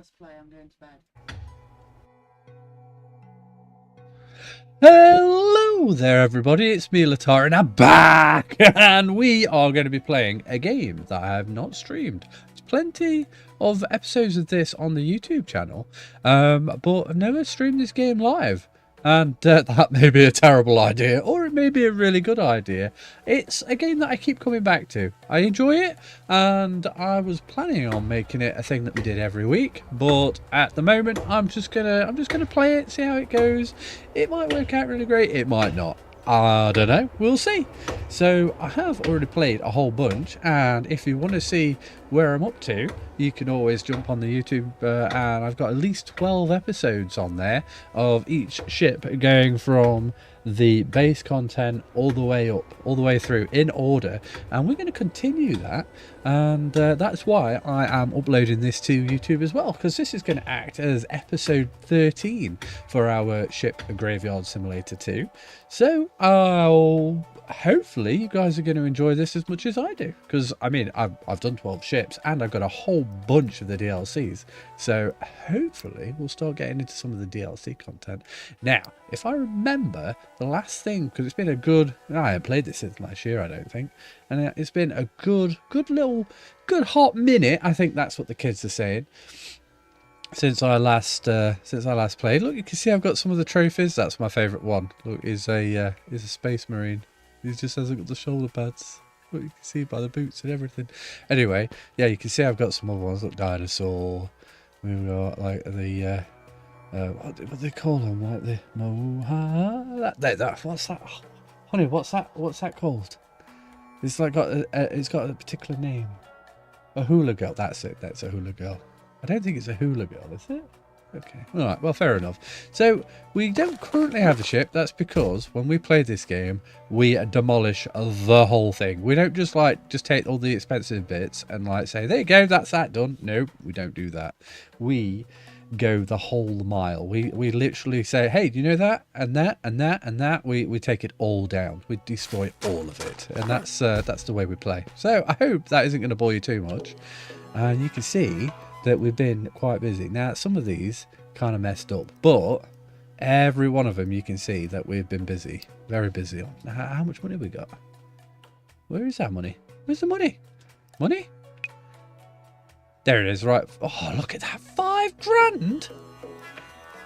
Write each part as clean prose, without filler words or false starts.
press play, I'm going to bed. Hello there everybody, it's me LTAR and I'm back and we are going to be playing a game that I have not streamed. There's plenty of episodes of this on the YouTube channel, but I've never streamed this game live. And that may be a terrible idea, or it may be a really good idea. It's a game that I keep coming back to. I enjoy it, and I was planning on making it a thing that we did every week. But at the moment, I'm just gonna play it, see how it goes. It might work out really great. It might not. I don't know. We'll see. So I have already played a whole bunch, and if you want to see where I'm up to, you can always jump on the YouTube, and I've got at least 12 episodes on there of each ship going from the base content all the way up, all the way through in order, and we're going to continue that, and that's why I am uploading this to YouTube as well, because this is going to act as episode 13 for our Ship Graveyard Simulator 2. So hopefully you guys are going to enjoy this as much as I do, because I mean I've done 12 ships and I've got a whole bunch of the DLCs, so hopefully we'll start getting into some of the DLC content. Now, if I remember the last thing, because it's been a good, I haven't played this since last year I don't think, and it's been a good hot minute, I think that's what the kids are saying, since I last played. Look, you can see I've got some of the trophies. That's my favorite one. Look, is a space marine. He just hasn't got the shoulder pads. Look, you can see by the boots and everything. Anyway, yeah, you can see I've got some other ones. Look, dinosaur. We've got like the what do they call them? Like the moha. That what's that? Oh, honey, what's that called? It's like it's got a particular name. A hula girl. That's it. That's a hula girl. I don't think it's a hula girl, is it? Okay, all right, well, fair enough. So we don't currently have a ship. That's because when we play this game, we demolish the whole thing. We don't just take all the expensive bits and like say, there you go, that's that done. No, we don't do that. We go the whole mile. We literally say, hey, do you know that and that and that and that? We take it all down. We destroy all of it, and that's the way we play. So I hope that isn't going to bore you too much. And you can see that we've been quite busy. Now, some of these kind of messed up, but every one of them you can see that we've been busy, very busy on. Now, how much money have we got? Where is that money? Where's the money? Money? There it is, right. Oh, look at that, 5 grand.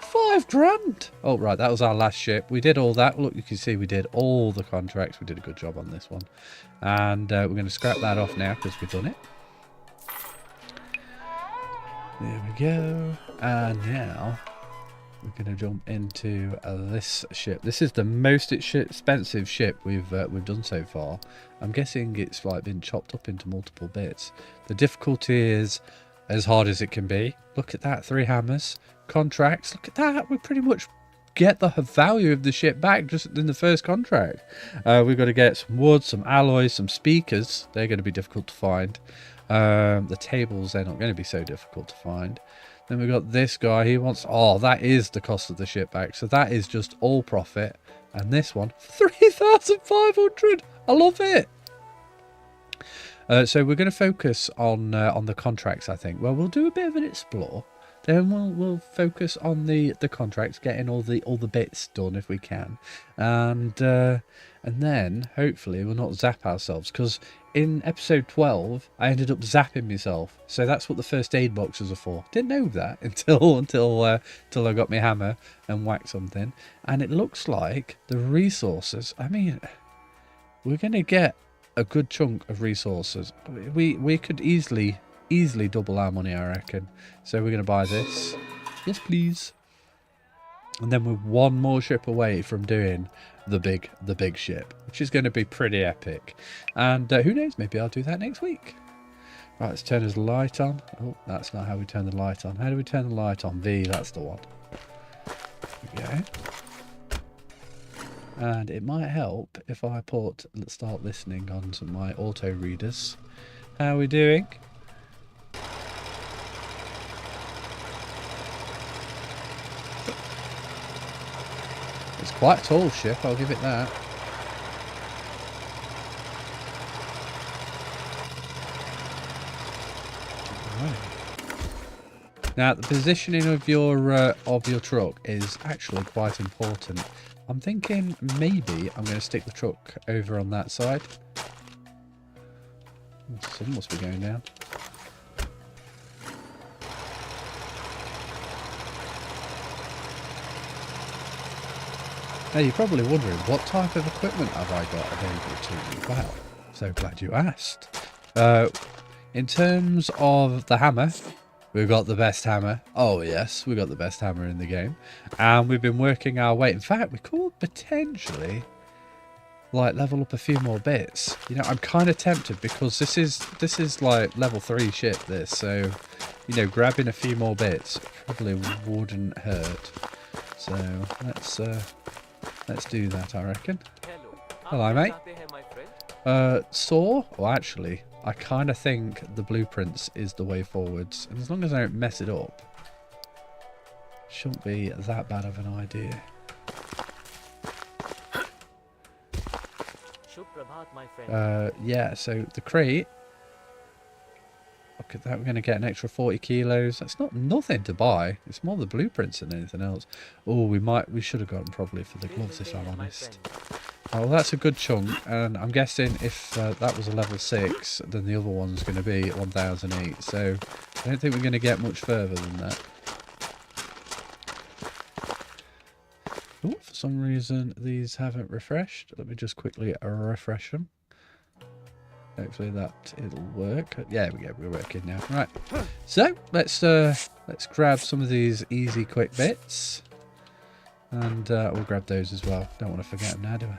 5 grand. Oh, right, that was our last ship. We did all that. Look, you can see we did all the contracts. We did a good job on this one. And we're going to scrap that off now because we've done it. There we go, and now we're going to jump into this ship. This is the most expensive ship we've done so far. I'm guessing it's like been chopped up into multiple bits. The difficulty is as hard as it can be. Look at that, 3 hammers, contracts. Look at that, we pretty much get the value of the ship back just in the first contract. We've got to get some wood, some alloys, some speakers. They're going to be difficult to find. The tables, they're not going to be so difficult to find. Then we've got this guy, he wants, oh, that is the cost of the ship back, so that is just all profit. And this one, 3,500. I love it. So we're going to focus on the contracts, I think. Well, we'll do a bit of an explore, then we'll focus on the contracts, getting all the bits done if we can, and then hopefully we'll not zap ourselves, because in episode 12 I ended up zapping myself. So that's what the first aid boxes are for. Didn't know that until I got my hammer and whacked something. And it looks like the resources, I mean, we're gonna get a good chunk of resources. We could easily double our money, I reckon. So we're gonna buy this. Yes, please. And then we're one more ship away from doing the big ship, which is going to be pretty epic. And who knows, maybe I'll do that next week. Right, let's turn his light on. Oh, that's not how we turn the light on. How do we turn the light on? V, that's the one. There we go. And it might help if I start listening on to my auto readers. How are we doing? It's quite a tall ship, I'll give it that. Right. Now, the positioning of your truck is actually quite important. I'm thinking maybe I'm going to stick the truck over on that side. The sun must be going down. Now, you're probably wondering, what type of equipment have I got available to me? Well, so glad you asked. In terms of the hammer, we've got the best hammer. Oh, yes, we've got the best hammer in the game. And we've been working our way. In fact, we could potentially, like, level up a few more bits. You know, I'm kind of tempted because this is like level 3 ship, this. So, you know, grabbing a few more bits probably wouldn't hurt. So, let's do that, I reckon. Hello, mate. Saw? Well, actually, I kind of think the blueprints is the way forwards. And as long as I don't mess it up, shouldn't be that bad of an idea. Yeah, so the crate. Look at that, we're going to get an extra 40 kilos. That's not nothing to buy. It's more the blueprints than anything else. Oh, we should have gotten probably for the gloves, if I'm honest. Oh, well, that's a good chunk, and I'm guessing if that was a level 6, then the other one's going to be 1008. So I don't think we're going to get much further than that. Oh, for some reason these haven't refreshed. Let me just quickly refresh them. Hopefully that it'll work. Yeah, we go. We're working now. Right. So let's grab some of these easy, quick bits, and we'll grab those as well. Don't want to forget them now, do I?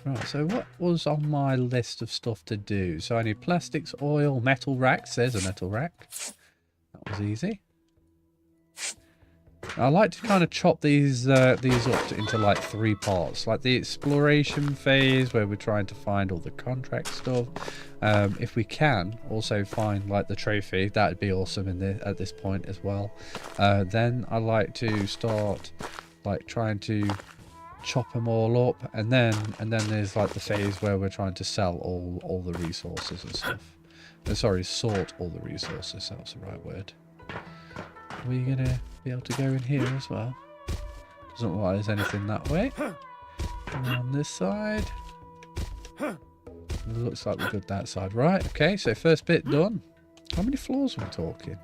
Right, so what was on my list of stuff to do? So I need plastics, oil, metal racks. There's a metal rack. That was easy. I like to kind of chop these up into like 3 parts, like the exploration phase where we're trying to find all the contract stuff. If we can also find like the trophy, that'd be awesome at this point as well. Then I like to start like trying to chop them all up, and then there's like the phase where we're trying to sell all the resources and stuff. Sorry, sort all the resources. That's the right word. Are we gonna be able to go in here as well? Doesn't look like there's anything that way. And on this side, it looks like we're good that side. Right, okay, so first bit done. How many floors are we talking?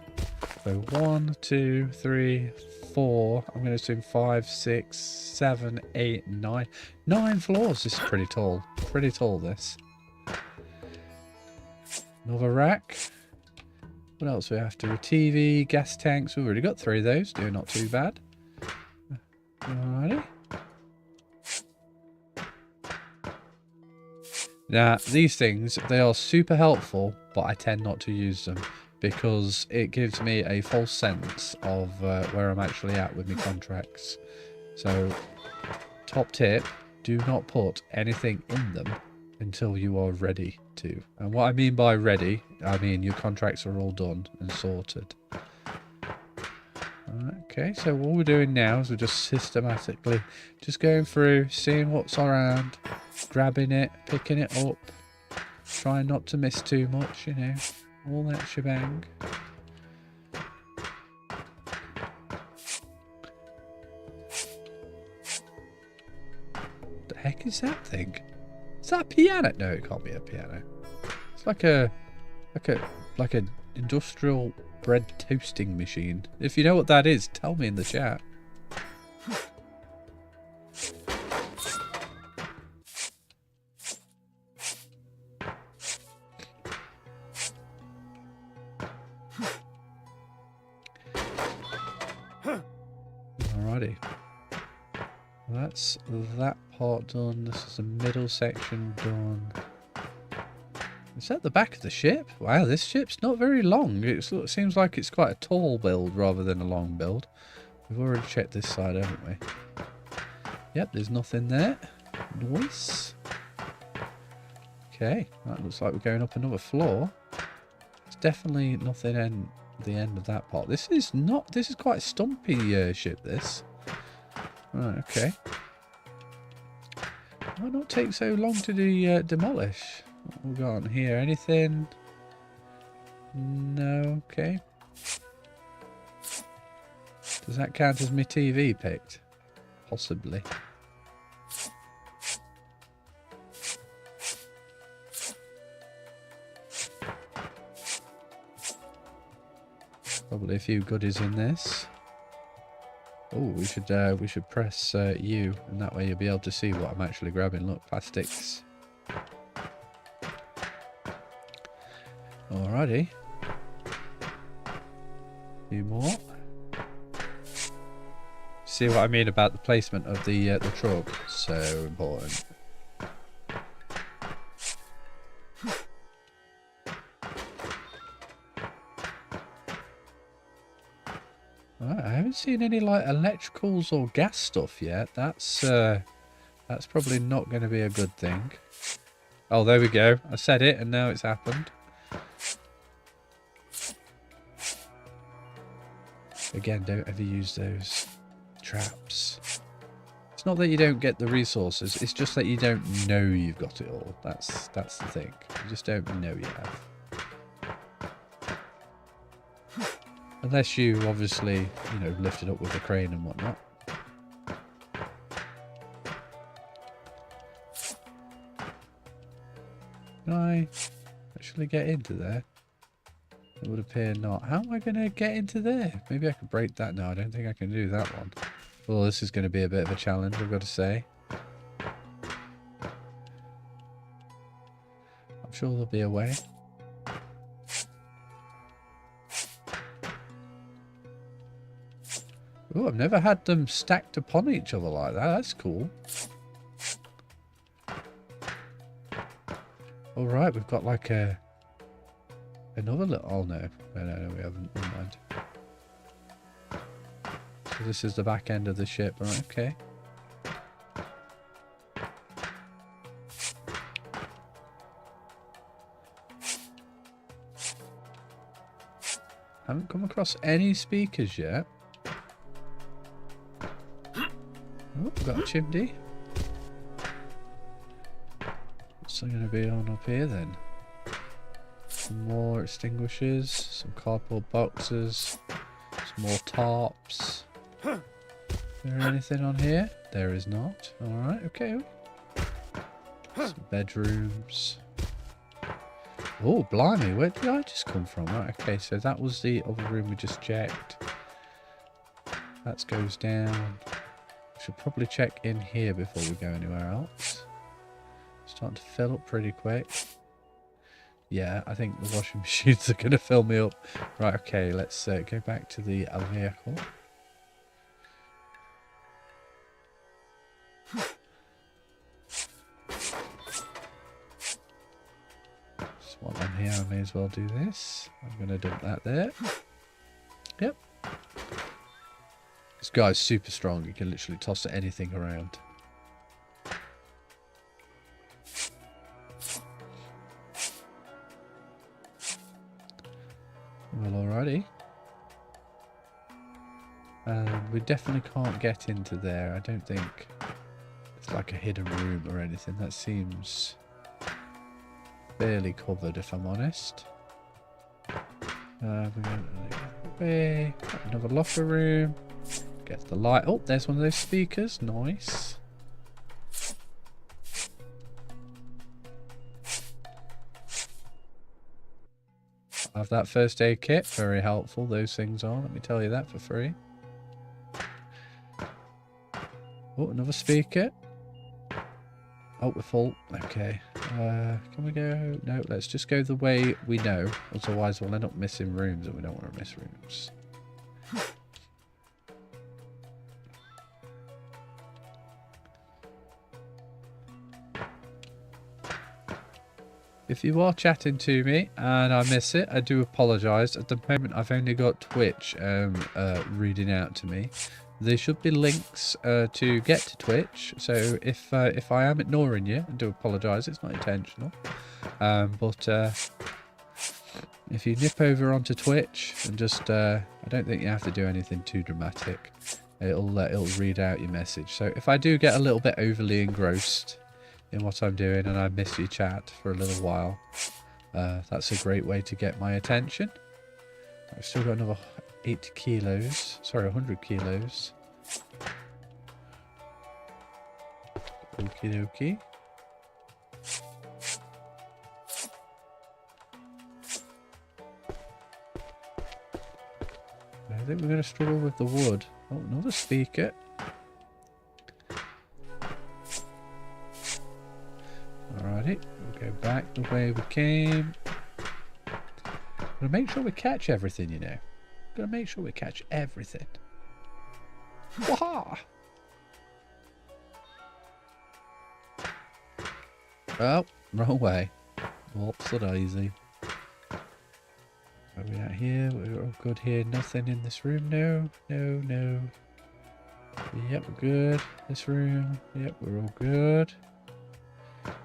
So 1, 2, 3, 4. I'm going to assume 5, 6, 7, 8, 9. 9 floors. This is pretty tall. Pretty tall, this. Another rack. What else we have to do? A TV, gas tanks. We've already got 3 of those. Doing not too bad. Alrighty. Now, these things, they are super helpful, but I tend not to use them because it gives me a false sense of where I'm actually at with my contracts. So, top tip, do not put anything in them until you are ready to. And what I mean by ready, I mean your contracts are all done and sorted. Okay, so what we're doing now is we're just systematically just going through, seeing what's around, grabbing it, picking it up, trying not to miss too much, you know, all that shebang. What the heck is that thing? Is that a piano? No, it can't be a piano. It's like an industrial bread toasting machine. If you know what that is, tell me in the chat. Alrighty. That's that part done. This is the middle section done. Is that the back of the ship? Wow, this ship's not very long. It seems like it's quite a tall build rather than a long build. We've already checked this side, haven't we? Yep, there's nothing there. Nice. Okay, that looks like we're going up another floor. There's definitely nothing in the end of that part. This is quite a stumpy ship, this. Right, okay. Why not take so long to demolish? What we got on here? Anything? No, okay. Does that count as my TV picked? Possibly. Probably a few goodies in this. Oh, we should press U, and that way you'll be able to see what I'm actually grabbing. Look, plastics. Alrighty. A few more. See what I mean about the placement of the truck? So important. Right, I haven't seen any like electricals or gas stuff yet. That's probably not going to be a good thing. Oh, there we go. I said it, and now it's happened. Again, don't ever use those traps. It's not that you don't get the resources, it's just that you don't know you've got it all. That's the thing. You just don't know you have. Unless you obviously, you know, lift it up with a crane and whatnot. Can I actually get into there? It would appear not. How am I going to get into there? Maybe I could break that. No, I don't think I can do that one. Well, this is going to be a bit of a challenge, I've got to say. I'm sure there'll be a way. Oh, I've never had them stacked upon each other like that. That's cool. All right, we've got like another little... Oh, no, we haven't. Never mind. So this is the back end of the ship. All right, okay. Haven't come across any speakers yet. Oh, we've got a chimney. What's there going to be on up here then? Some more extinguishers, some cardboard boxes, some more tarps. Is there anything on here? There is not. Alright, okay. Some bedrooms. Oh, blimey, where did I just come from? Right, okay, so that was the other room we just checked. That goes down. Should probably check in here before we go anywhere else. Starting to fill up pretty quick. Yeah, I think the washing machines are going to fill me up. Right, okay, let's go back to the vehicle. Just while I'm here, I may as well do this. I'm going to dump that there. Yep. This guy's super strong. He can literally toss anything around. Well, alrighty. We definitely can't get into there. I don't think it's like a hidden room or anything. That seems fairly covered, if I'm honest. We're going to another locker room. Get the light. Oh, there's one of those speakers. Nice. I have that first aid kit. Very helpful. Those things are. Let me tell you that for free. Oh, another speaker. Oh, we're full. Okay. Can we go? No, let's just go the way we know. Otherwise, we'll end up missing rooms, and we don't want to miss rooms. If you are chatting to me and I miss it, I do apologise. At the moment, I've only got Twitch reading out to me. There should be links to get to Twitch. So if I am ignoring you, I do apologise. It's not intentional. But if you nip over onto Twitch and just, I don't think you have to do anything too dramatic. It'll read out your message. So if I do get a little bit overly engrossed, in what I'm doing and I miss you chat for a little while, that's a great way to get my attention. I've still got another 80 kilos. Sorry, 100 kilos. Okie dokie. I think we're going to struggle with the wood. Oh, another speaker. Alrighty, we'll go back the way we came. Gotta make sure we catch everything, you know. Gotta make sure we catch everything. Waha! Oh, wrong way. Whoops, daisy. Where are we at here? We're all good here. Nothing in this room. No, no, no. Yep, we're good. This room. Yep, we're all good.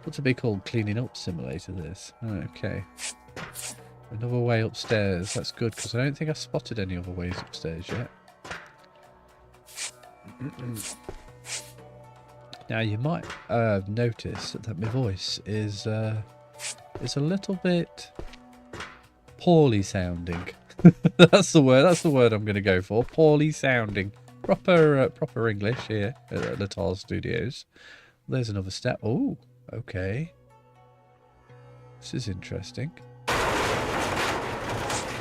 What's it be called? Cleaning up simulator, this. Okay. Another way upstairs. That's good, because I don't think I spotted any other ways upstairs yet. Now, you might notice that my voice is a little bit poorly sounding. That's the word I'm going to go for. Poorly sounding. Proper English here at LTAR Studios. There's another step. Oh, okay. This is interesting.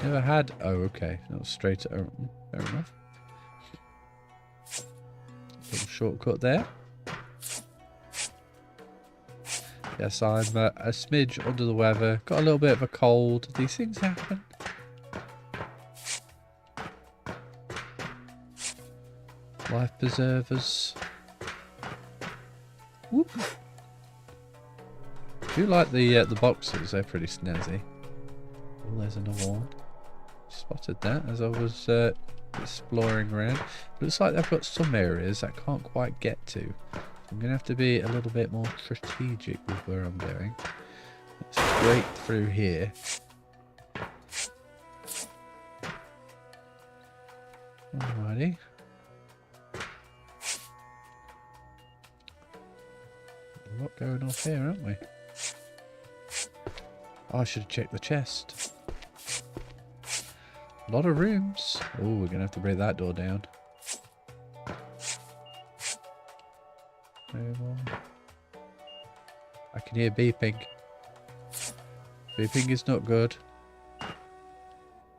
Never had. Oh, okay. That was straight. Fair enough. Little shortcut there. Yes, I'm a smidge under the weather. Got a little bit of a cold. These things happen. Life preservers. Whoop. I do like the boxes. They're pretty snazzy. Oh, there's another one. Spotted that as I was exploring around. Looks like they've got some areas I can't quite get to. I'm going to have to be a little bit more strategic with where I'm going. Straight through here. Alrighty. A lot going off here, aren't we? Oh, I should have checked the chest. A lot of rooms. Oh, we're going to have to break that door down. I can hear beeping. Beeping is not good.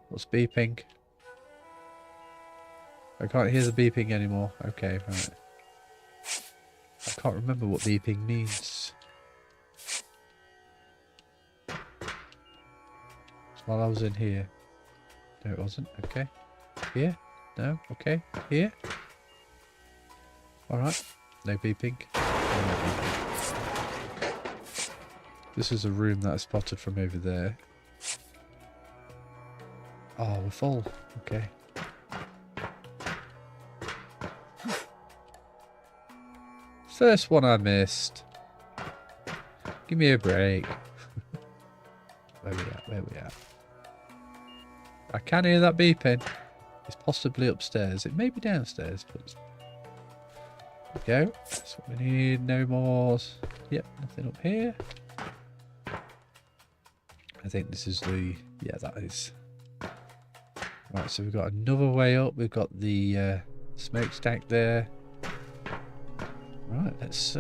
What's beeping? I can't hear the beeping anymore. Okay, right. I can't remember what beeping means. While I was in here. No, it wasn't. Okay. Here? No? Okay. Here? Alright. No beeping. No beeping. This is a room that I spotted from over there. Oh, we're full. Okay. First one I missed. Give me a break. Where we at? Where we at? I can hear that beeping. It's possibly upstairs. It may be downstairs, but there we go. That's what we need. No more. Yep, nothing up here. I think this is the... yeah, that is. Right, so we've got another way up. We've got the smokestack there. Right, let's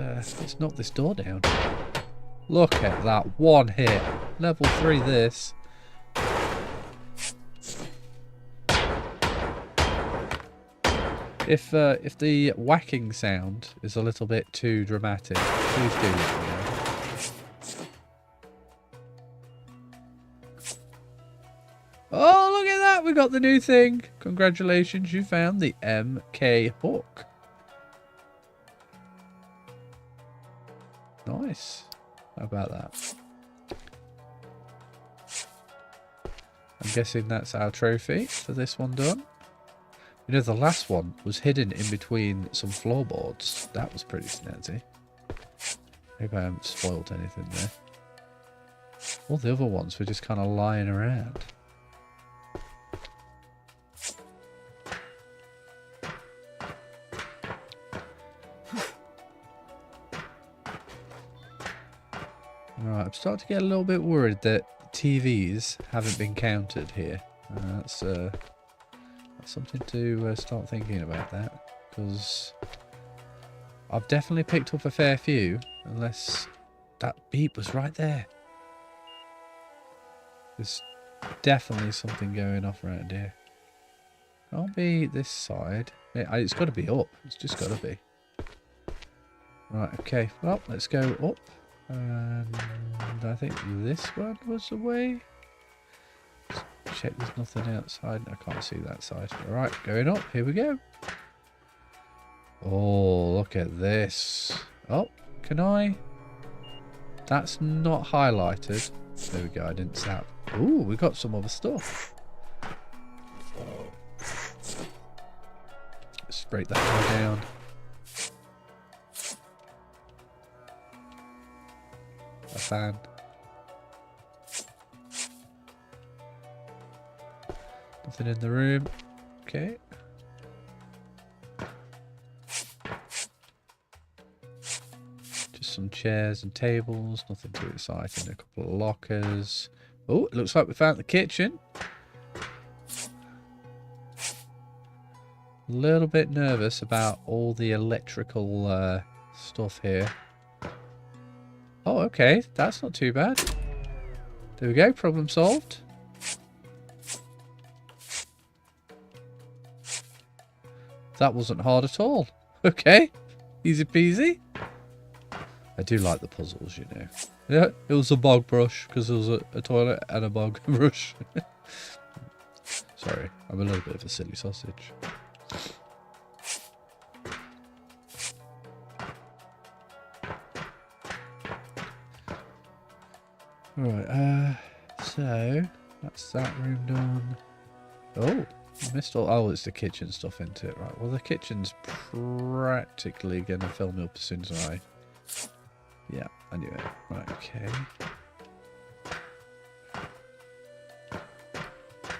knock this door down. Look at that. One hit. Level 3 this. If the whacking sound is a little bit too dramatic, please do let me know. Oh, look at that! We got the new thing. Congratulations, you found the MK hook. Nice. How about that? I'm guessing that's our trophy for this one done. You know, the last one was hidden in between some floorboards. That was pretty snazzy. Hope I haven't spoiled anything there. All the other ones were just kind of lying around. Right, I'm starting to get a little bit worried that TVs haven't been counted here. That's something to start thinking about that, because I've definitely picked up a fair few, unless that beep was right there. There's definitely something going off around here. Can't be this side. It's got to be up. It's just got to be. Right, okay. Well, let's go up. And I think this one was the way. Check there's nothing outside. I can't see that side. Alright, going up. Here we go. Oh, look at this. Oh, can I? That's not highlighted. There we go, I didn't snap. Ooh, we got some other stuff. Let's break that guy down. A fan. Nothing in the room. Okay. Just some chairs and tables. Nothing too exciting. A couple of lockers. Oh, it looks like we found the kitchen. A little bit nervous about all the electrical stuff here. Oh, okay. That's not too bad. There we go. Problem solved. That wasn't hard at all. Okay. Easy peasy. I do like the puzzles, you know. Yeah, it was a bog brush because there was a toilet and a bog brush. Sorry, I'm a little bit of a silly sausage. Right, so that's that room done. Oh, I missed all. Oh, it's the kitchen stuff into it, right? Well, the kitchen's practically gonna fill me up as soon as I. Yeah, I knew it. Right, okay.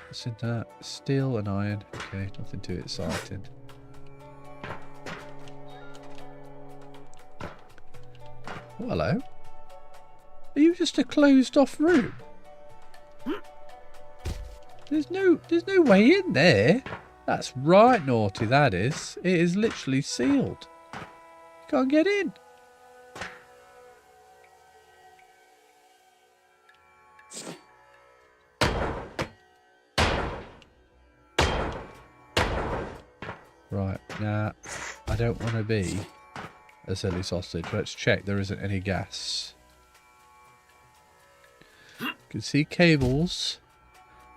What's in that? Steel and iron. Okay, nothing too exciting. Oh, hello. Are you just a closed off room? There's no way in there. That's right naughty, that is. It is literally sealed. You can't get in. Right, now, I don't want to be a silly sausage. Let's check there isn't any gas. You can see cables.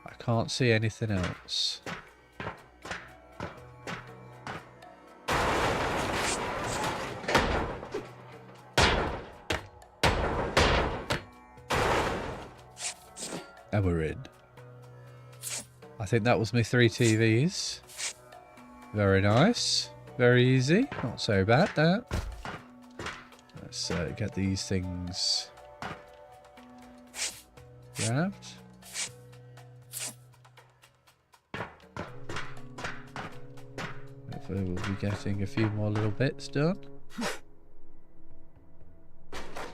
I can't see anything else. And we're in. I think that was my 3 TVs. Very nice. Very easy. Not so bad, that. Let's get these things grabbed. Hopefully we'll be getting a few more little bits done.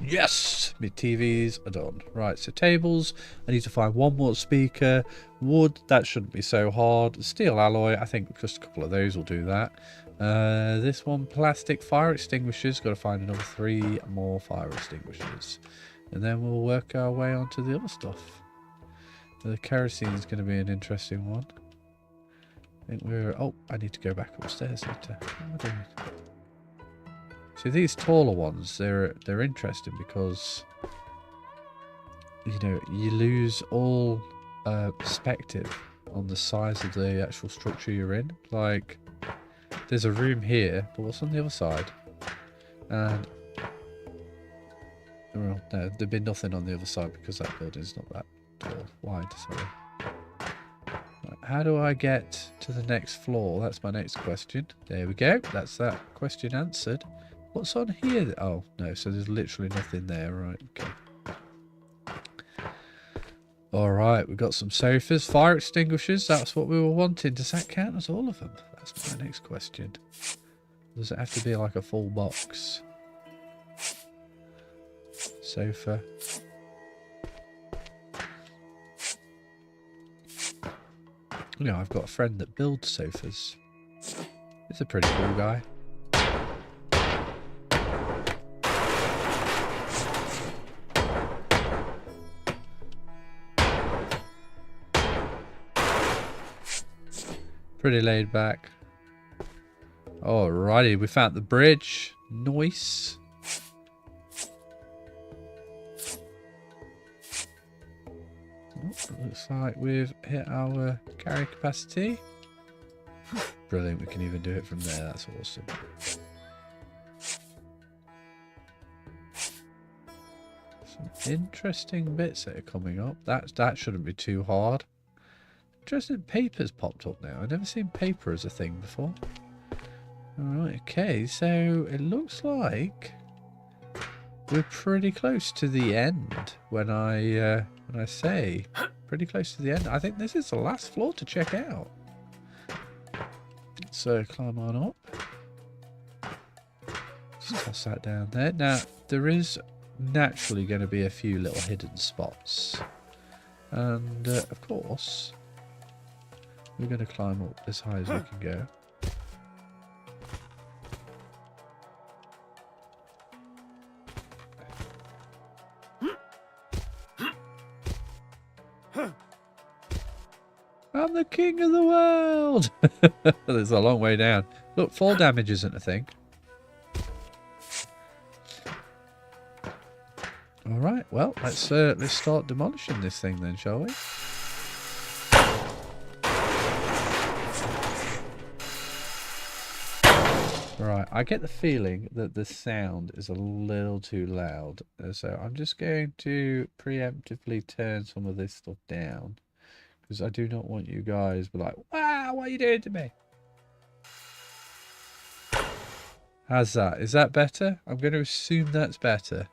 Yes! My TVs are done. Right, so tables. I need to find one more speaker. Wood, that shouldn't be so hard. Steel alloy, I think just a couple of those will do that. This one, plastic fire extinguishers. Got to find another 3 more fire extinguishers. And then we'll work our way onto the other stuff. The kerosene is going to be an interesting one. I think we're... Oh, I need to go back upstairs later. What am I doing? See, these taller ones, they're interesting because, you know, you lose all perspective on the size of the actual structure you're in. Like, there's a room here, but what's on the other side? And, well, no, there'd be nothing on the other side because that building's not that tall, wide, sorry. Right, how do I get to the next floor? That's my next question. There we go. That's that question answered. What's on here? Oh, no. So there's literally nothing there. Right. Okay. All right. We've got some sofas. Fire extinguishers. That's what we were wanting. Does that count as all of them? That's my next question. Does it have to be like a full box? sofa. You know, I've got a friend that builds sofas. He's a pretty cool guy. Pretty laid back. Alrighty, we found the bridge. Nice. Looks like we've hit our carry capacity. Brilliant, we can even do it from there. That's awesome. Some interesting bits that are coming up. That shouldn't be too hard. Interesting, paper's popped up now. I've never seen paper as a thing before. Alright, okay, so it looks like we're pretty close to the end when I say pretty close to the end. I think this is the last floor to check out. So climb on up. Just toss that down there. Now, there is naturally going to be a few little hidden spots. And, of course, we're going to climb up as high as we can go. I'm the king of the world! There's a long way down. Look, fall damage isn't a thing. Alright, well, let's start demolishing this thing then, shall we? Right, I get the feeling that the sound is a little too loud. So I'm just going to preemptively turn some of this stuff down. Because I do not want you guys to be like, wow, what are you doing to me? How's that? Is that better? I'm going to assume that's better.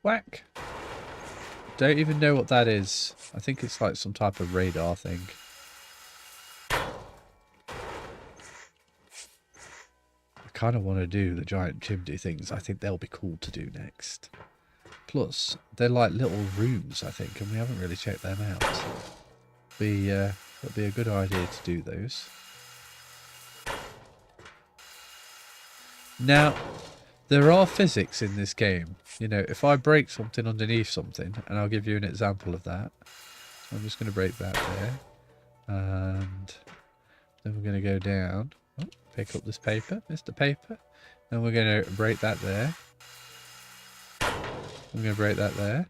Whack. Don't even know what that is. I think it's like some type of radar thing. I kind of want to do the giant chimney things. I think they'll be cool to do next. Plus, they're like little rooms, I think, and we haven't really checked them out. It'll be a good idea to do those. Now, there are physics in this game. You know, if I break something underneath something, and I'll give you an example of that. So I'm just going to break that there. And then we're going to go down. Oh, pick up this paper, Mr. Paper. Then we're going to break that there. I'm going to break that there.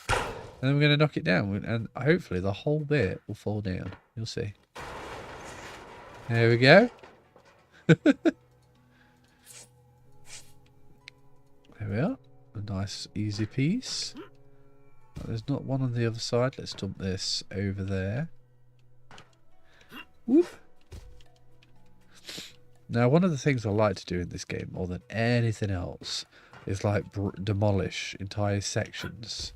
And then we're going to knock it down. And hopefully the whole bit will fall down. You'll see. There we go. There we are. A nice easy piece. Oh, there's not one on the other side. Let's dump this over there. Whoop. Now, one of the things I like to do in this game more than anything else is like demolish entire sections.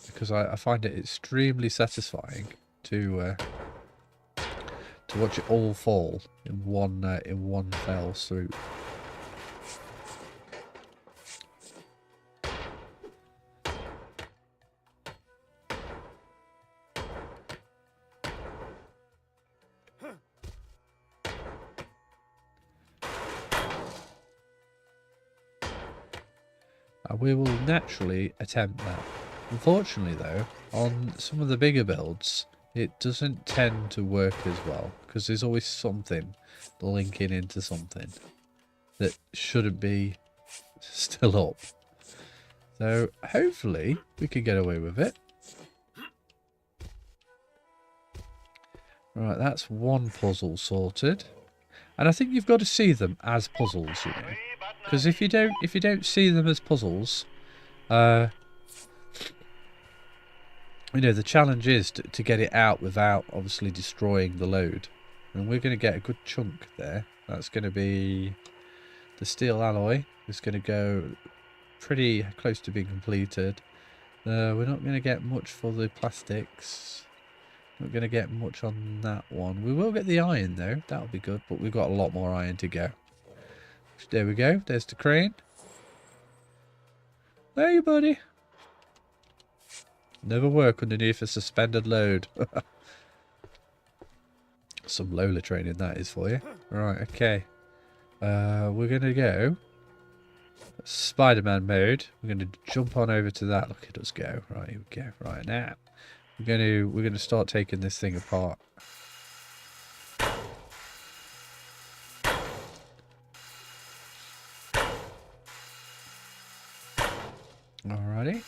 Because I find it extremely satisfying to watch it all fall in one fell swoop. We will naturally attempt that. Unfortunately though, on some of the bigger builds, it doesn't tend to work as well, because there's always something linking into something that shouldn't be still up. So hopefully we can get away with it. Right, that's one puzzle sorted. And I think you've got to see them as puzzles, you know. Because if you don't see them as puzzles, you know, the challenge is to get it out without obviously destroying the load. And we're going to get a good chunk there. That's going to be The steel alloy is going to go pretty close to being completed. We're not going to get much for the plastics. Not going to get much on that one. We will get the iron though. That'll be good, but we've got a lot more iron to go. There we go. There's the crane. Hey, buddy. Never work underneath a suspended load. Some Lola training that is for you. Right, okay. We're going to go Spider-Man mode. We're going to jump on over to that. Look at us go. Right, here we go. Right now. We're going to start taking this thing apart. Alrighty.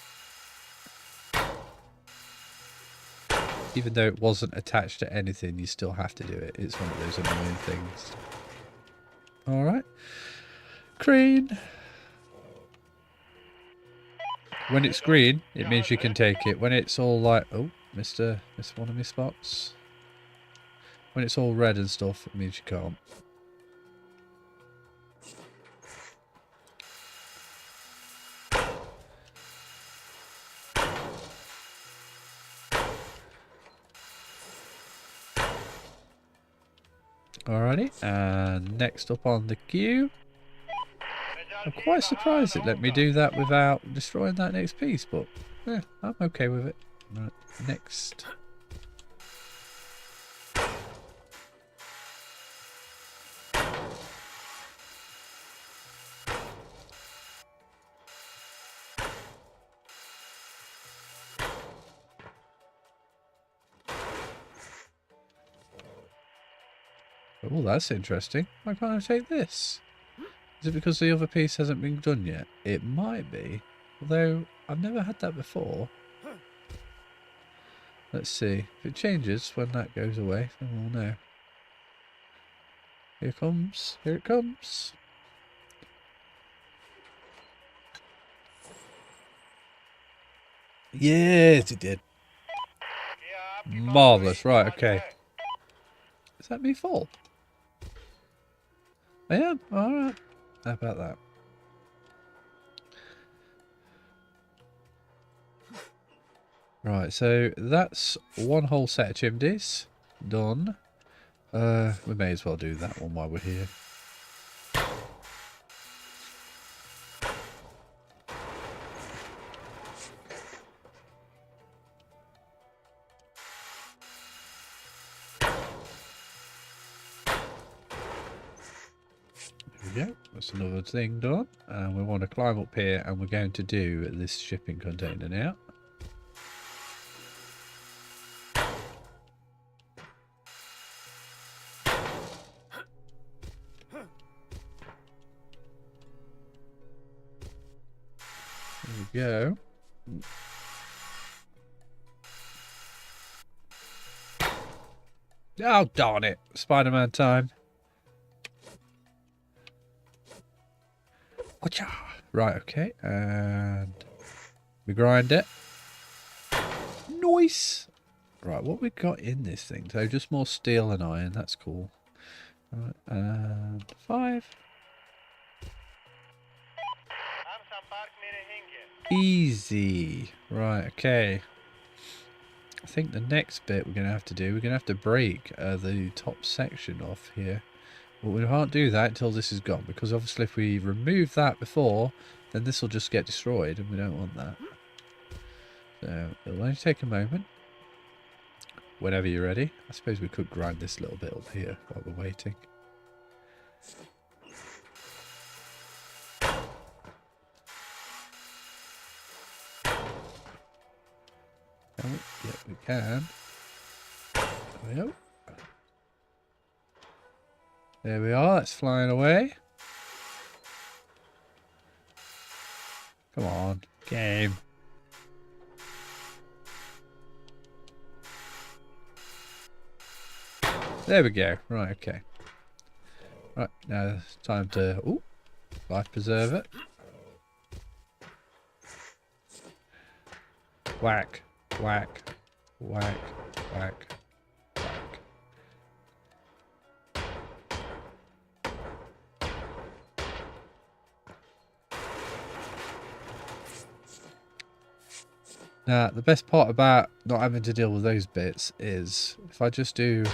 Even though it wasn't attached to anything, you still have to do it. It's one of those annoying things. Alright. Crane. When it's green, it means you can take it. When it's all like... Oh, missed one of my spots. When it's all red and stuff, it means you can't. Alrighty, and next up on the queue. I'm quite surprised it let me do that without destroying that next piece, but yeah, I'm okay with it. Right, next. Oh, that's interesting. Why can't I take this? Is it because the other piece hasn't been done yet? It might be. Although, I've never had that before. Let's see. If it changes when that goes away, then we'll know. Here it comes. Here it comes. Yes, it did. Marvellous. Right, okay. Is that me full? I am? Alright. How about that? Right, so that's one whole set of chimneys. Done. We may as well do that one while we're here. There we go. That's another thing done. And we want to climb up here and we're going to do this shipping container now. There we go. Oh, darn it. Spider-Man time. Whatcha? Right, okay. And we grind it. Nice. Right, what we got in this thing? So just more steel and iron. That's cool. Right, and 5. Easy. Right, okay. I think the next bit we're going to have to do, we're going to have to break the top section off here. But we can't do that until this is gone, because obviously if we remove that before, then this will just get destroyed, and we don't want that. So it'll only take a moment. Whenever you're ready. I suppose we could grind this little bit up here while we're waiting. Oh, yeah, we can. There we go. There we are, it's flying away. Come on, game. There we go. Right, okay. Right, now it's time to... Ooh, life preserve it. Whack, whack, whack, whack. Now, the best part about not having to deal with those bits is if I just do...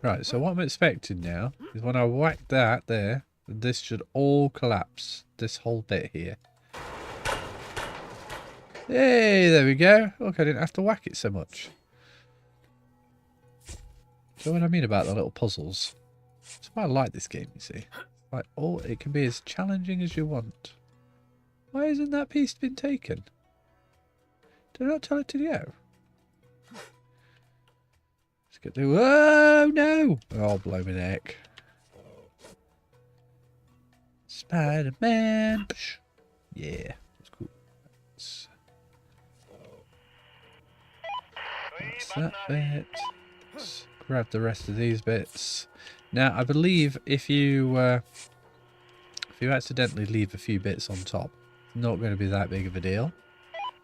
Right, so what I'm expecting now is when I whack that there, this should all collapse. This whole bit here. Hey, there we go. Look, I didn't have to whack it so much. So what I mean about the little puzzles. That's why I like this game, you see. Like, oh, it can be as challenging as you want. Why hasn't that piece been taken? Did I not tell it to go? Let's get the... Oh, no! Oh, blow me neck. Spider-Man! Yeah, that's cool. That's that bit. Let's grab the rest of these bits. Now, I believe if you accidentally leave a few bits on top, it's not going to be that big of a deal.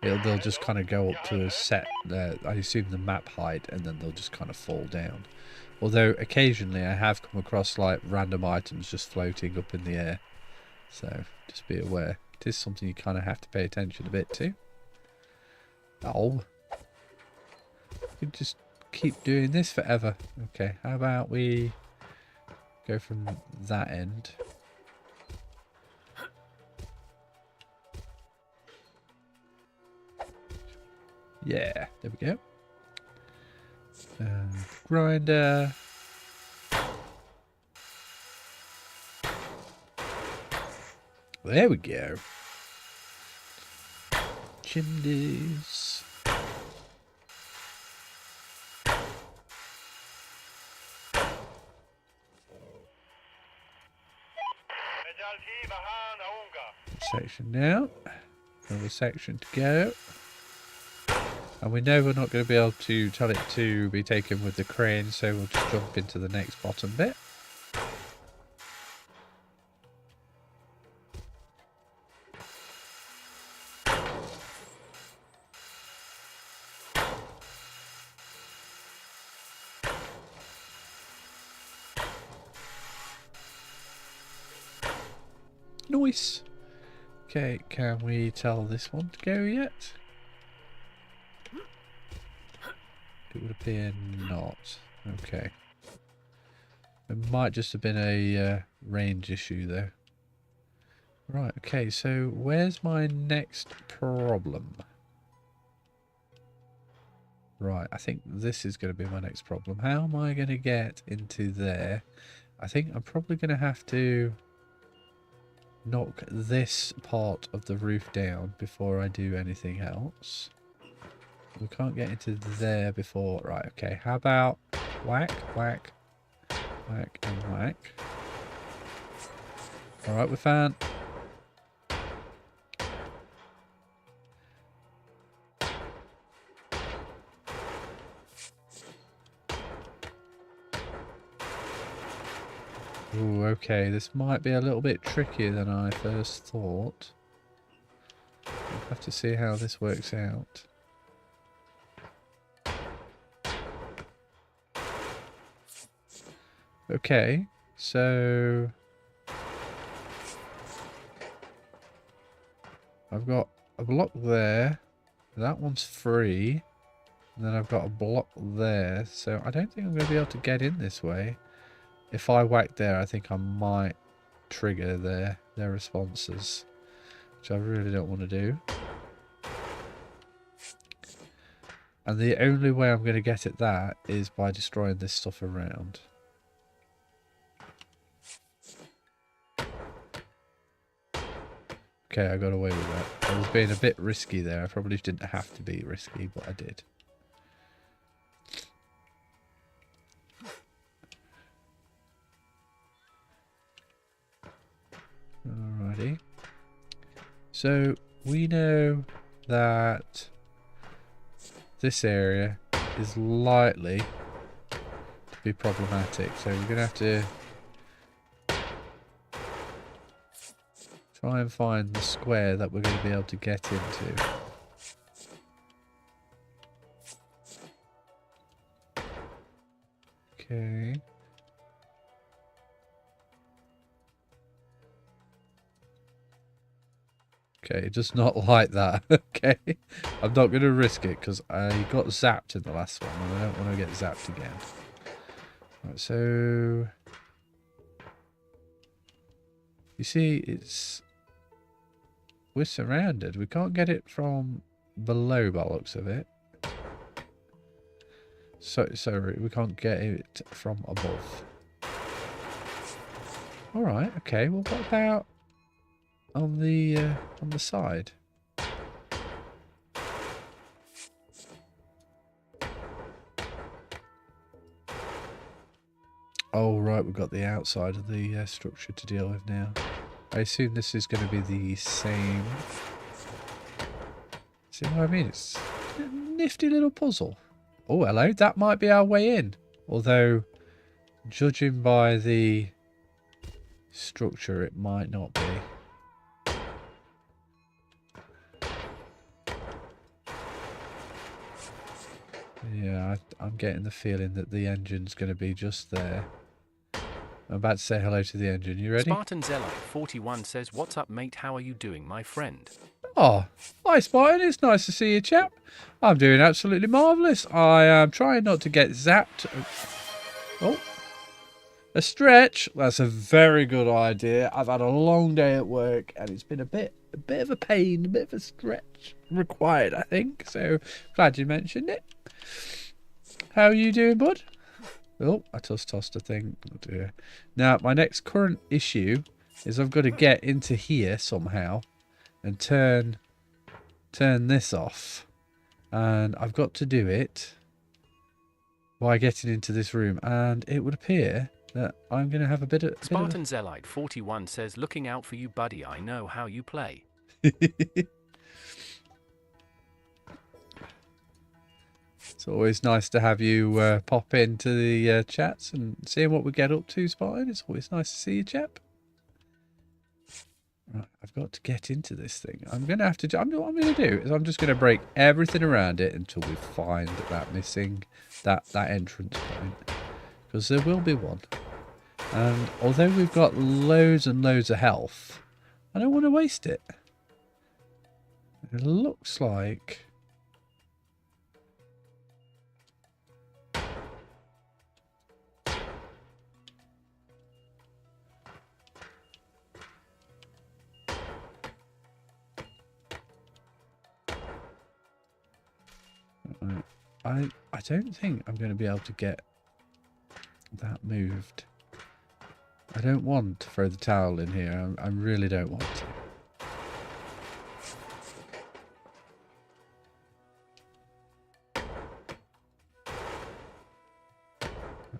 They'll just kind of go up to a set, I assume the map height, and then they'll just kind of fall down. Although occasionally I have come across like random items just floating up in the air. So just be aware. It is something you kind of have to pay attention a bit to. Oh. You can just keep doing this forever. Okay, how about we go from that end. Yeah, there we go. Grinder. There we go. Chimneys. Section now. Another section to go. And we know we're not going to be able to tell it to be taken with the crane, so we'll just jump into the next bottom bit. Nice. Okay, can we tell this one to go yet? It would appear not. Okay. It might just have been a range issue though. Right, okay, so where's my next problem? Right, I think this is going to be my next problem. How am I going to get into there? I think I'm probably going to have to knock this part of the roof down before I do anything else. We can't get into there before... Right, okay. How about whack, whack, whack, and whack. Alright, we found... Ooh, okay. This might be a little bit trickier than I first thought. We'll have to see how this works out. Okay, so I've got a block there, that one's free, and then I've got a block there, so I don't think I'm going to be able to get in this way. If I whack there, I think I might trigger their responses, which I really don't want to do. And the only way I'm going to get at that is by destroying this stuff around. Okay, I got away with that. I was being a bit risky there. I probably didn't have to be risky, but I did. Alrighty. So, we know that this area is likely to be problematic. So, we're going to have to try and find the square that we're going to be able to get into. Okay. Okay, just not like that. Okay, I'm not going to risk it because I got zapped in the last one and I don't want to get zapped again. Right, so you see, we're surrounded. We can't get it from below by the looks of it. So sorry, we can't get it from above. All right, okay. Well, what about on the side? Oh right, we've got the outside of the structure to deal with now. I assume this is going to be the same. See what I mean? It's a nifty little puzzle. Oh, hello. That might be our way in. Although, judging by the structure, it might not be. Yeah, I'm getting the feeling that the engine's going to be just there. I'm about to say hello to the engine. You ready? Spartan Zelite 41 says, "What's up, mate? How are you doing, my friend?" Oh, hi Spartan. It's nice to see you, chap. I'm doing absolutely marvellous. I am trying not to get zapped. Oh, a stretch. That's a very good idea. I've had a long day at work and it's been a bit of a pain, a bit of a stretch required, I think. So glad you mentioned it. How are you doing, bud? Oh, I just tossed a thing. Oh dear. Now, my next current issue is I've got to get into here somehow and turn this off. And I've got to do it by getting into this room. And it would appear that I'm going to have a bit of... Spartan Zelite 41 says, "Looking out for you, buddy. I know how you play." It's always nice to have you pop into the chats and seeing what we get up to, Spartan. It's always nice to see you, chap. Right, I've got to get into this thing. I'm going to have to... what I'm going to do is I'm just going to break everything around it until we find that missing... that entrance point. Because there will be one. And although we've got loads and loads of health, I don't want to waste it. It looks like... I don't think I'm going to be able to get that moved. I don't want to throw the towel in here. I really don't want to.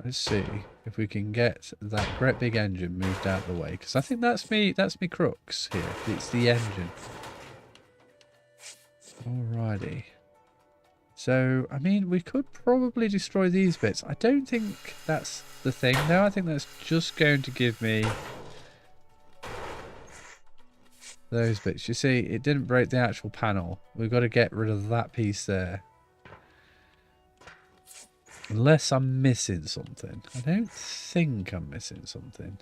Let's see if we can get that great big engine moved out of the way, because I think that's me crux here. It's the engine. Alrighty. So, I mean, we could probably destroy these bits. I don't think that's the thing. No, I think that's just going to give me those bits. You see, it didn't break the actual panel. We've got to get rid of that piece there. Unless I'm missing something. I don't think I'm missing something.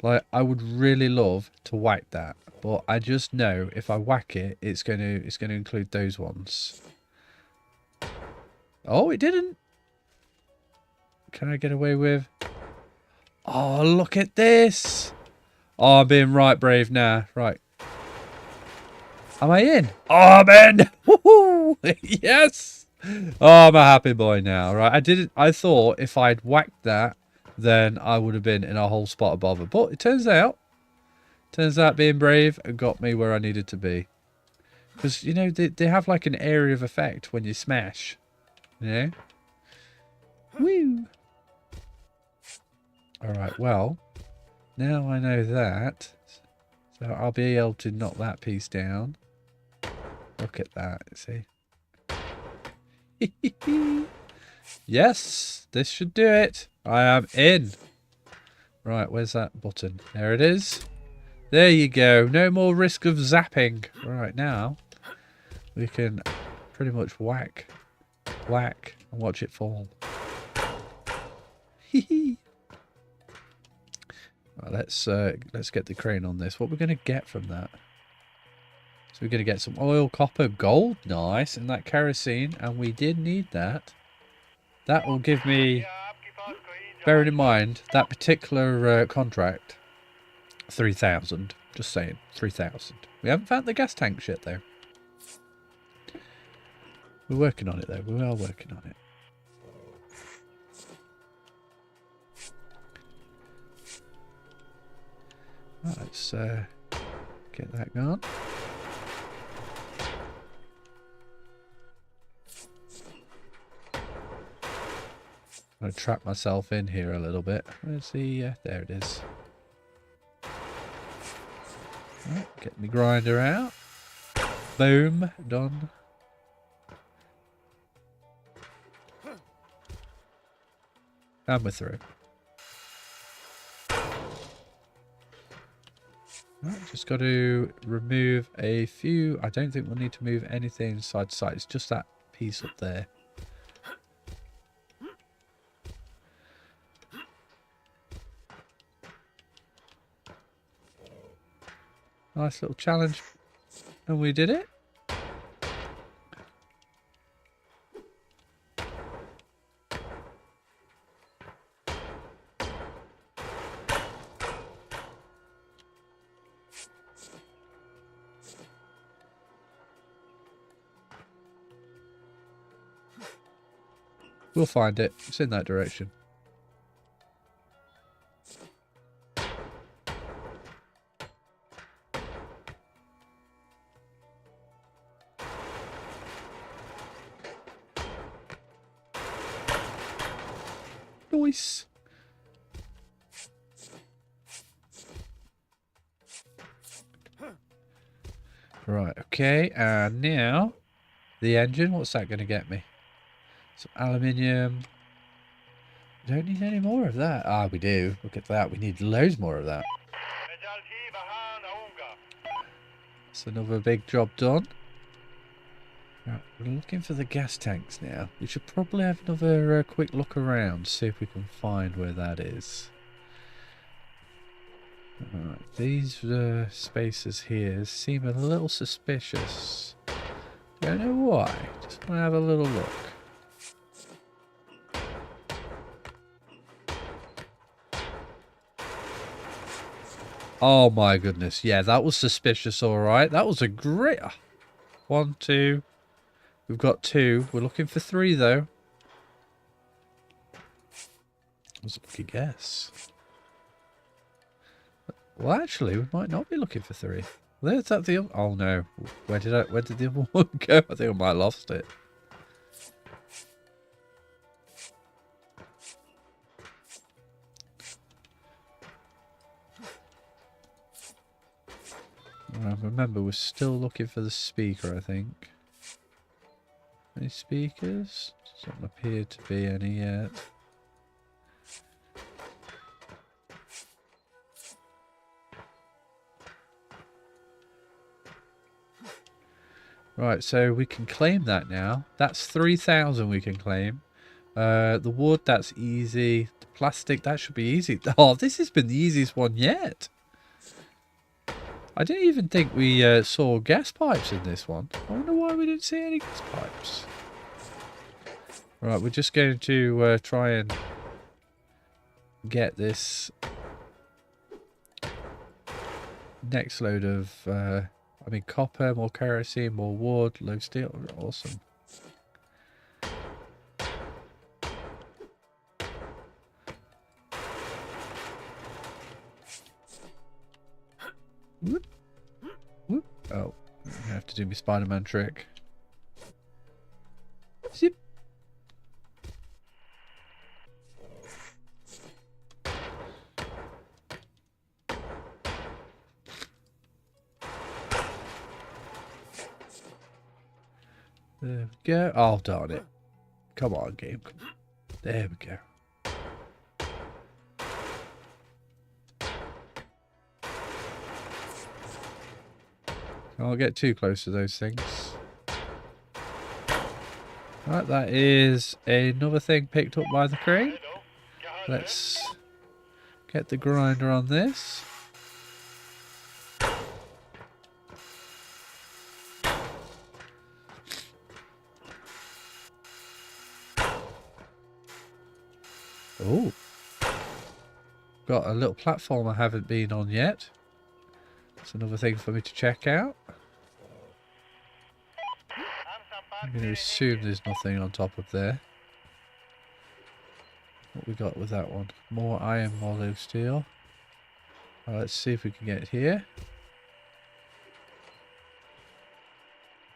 Like, I would really love to whack that. But I just know if I whack it, it's going to include those ones. Oh, it didn't. Can I get away with... Oh, look at this. Oh, I'm being right brave now. Right. Am I in? Oh, I'm in. Woohoo! Yes. Oh, I'm a happy boy now. Right. I thought if I'd whacked that, then I would have been in a whole spot of bother. But it turns out being brave got me where I needed to be. Because, you know, they have like an area of effect when you smash. Yeah. Woo. Alright, well, now I know that. So I'll be able to knock that piece down. Look at that, see? Yes, this should do it. I am in. Right, where's that button? There it is. There you go. No more risk of zapping. Right, now we can pretty much whack, and watch it fall. Right, let's get the crane on this. What we're going to get from that? So we're going to get some oil, copper, gold. Nice. And that kerosene. And we did need that. That will give me, bearing in mind, that particular contract, 3,000. Just saying, 3,000. We haven't found the gas tanks yet, though. We're working on it, though. We are working on it. Right, let's get that going. I'm going to trap myself in here a little bit. Where's the... there it is. Right, get my grinder out. Boom. Done. And we're through. Right, just got to remove a few. I don't think we'll need to move anything side to side. It's just that piece up there. Nice little challenge. And we did it. We'll find it. It's in that direction. Nice. Right, okay, and now the engine, what's that going to get me? Some aluminium. We don't need any more of that. Ah, we do. Look at that. We need loads more of that. That's another big job done. Right, we're looking for the gas tanks now. We should probably have another quick look around, see if we can find where that is. Right, these spaces here seem a little suspicious. Don't know why. Just want to have a little look. Oh my goodness. Yeah, that was suspicious, alright. That was a great... 1, 2. We've got 2. We're looking for 3, though. That was a lucky guess. Well, actually, we might not be looking for 3. There's that the other... Oh, no. Where did the other one go? I think I might have lost it. Remember, we're still looking for the speaker, I think. Any speakers? Doesn't appear to be any yet. Right, so we can claim that now. That's 3,000 we can claim. The wood, that's easy. The plastic, that should be easy. Oh, this has been the easiest one yet. I didn't even think we saw gas pipes in this one. I wonder why we didn't see any gas pipes. Right, we're just going to try and get this next load of, I mean, copper, more kerosene, more wood, low steel. Awesome. Whoop. Whoop. Oh, I have to do my Spider-Man trick. Zip. There we go. Oh, darn it. Come on, game. Come on. There we go. I'll get too close to those things. Right, that is another thing picked up by the crane. Let's get the grinder on this. Oh, got a little platform I haven't been on yet. That's another thing for me to check out. I'm going to assume there's nothing on top of there. What we got with that one? More iron, more loose steel. Right, let's see if we can get here.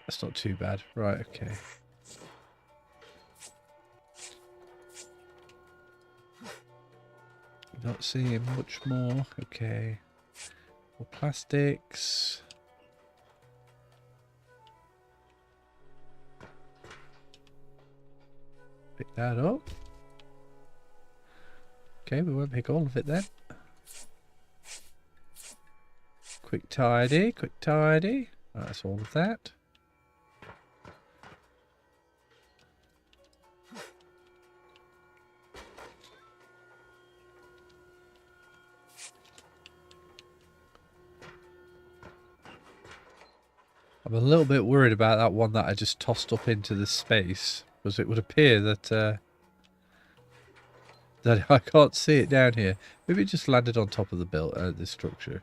That's not too bad. Right, okay. Not seeing much more. Okay. More plastics. Pick that up. Okay, we won't pick all of it then. Quick tidy, quick tidy. Right, that's all of that. I'm a little bit worried about that one that I just tossed up into the space, because it would appear that that I can't see it down here. Maybe it just landed on top of the structure.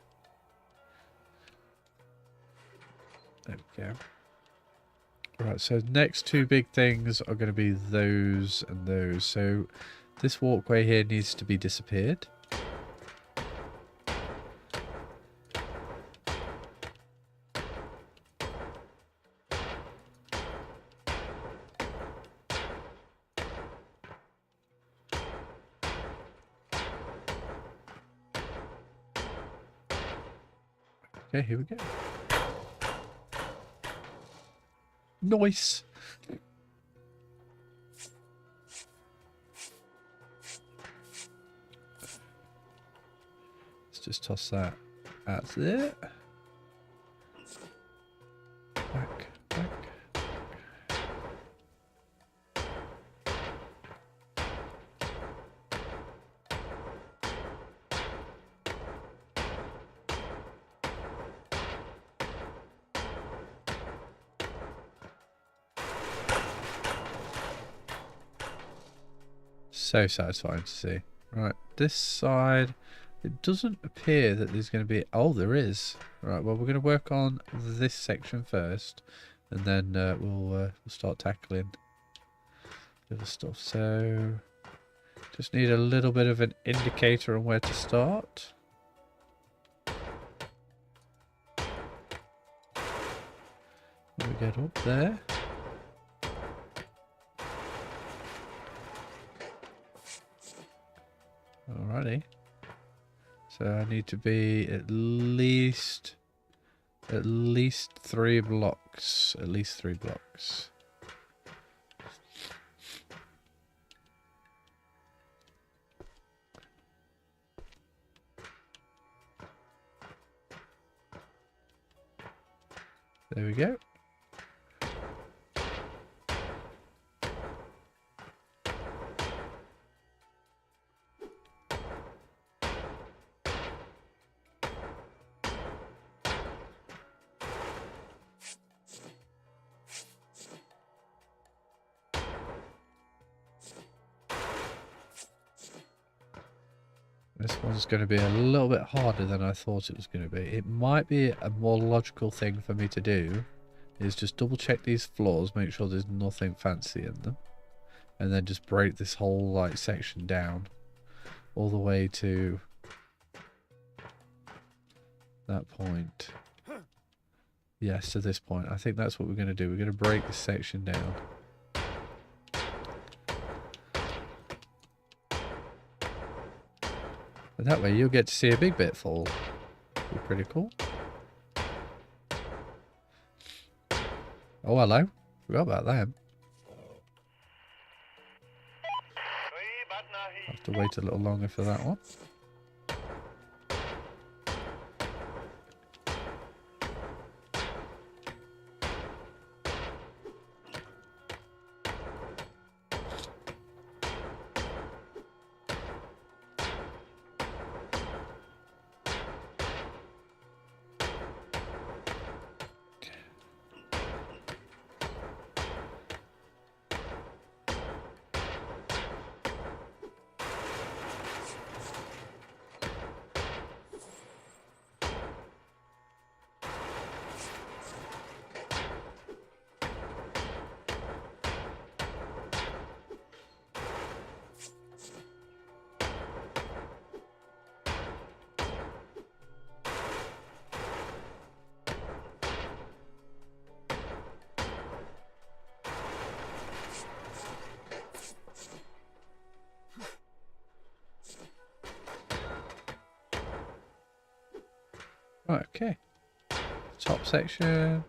There we go. Right, so next two big things are going to be those and those. So this walkway here needs to be disappeared. Okay, here we go. Nice. Let's just toss that out there. Back, back. So satisfying to see. Right, this side, it doesn't appear that there's going to be... Oh, there is. Right, well, we're going to work on this section first, and then we'll start tackling little stuff. So, just need a little bit of an indicator on where to start. We get up there. Alrighty. So I need to be at least 3 blocks. At least 3 blocks. There we go. This one's going to be a little bit harder than I thought it was going to be. It might be a more logical thing for me to do is just double check these floors, make sure there's nothing fancy in them, and then just break this whole like section down all the way to that point. Yes, to this point. I think that's what we're going to do. We're going to break this section down. And that way you'll get to see a big bit fall. Be pretty cool. Oh, hello. Forgot about them. Have to wait a little longer for that one. Right, okay. Top section.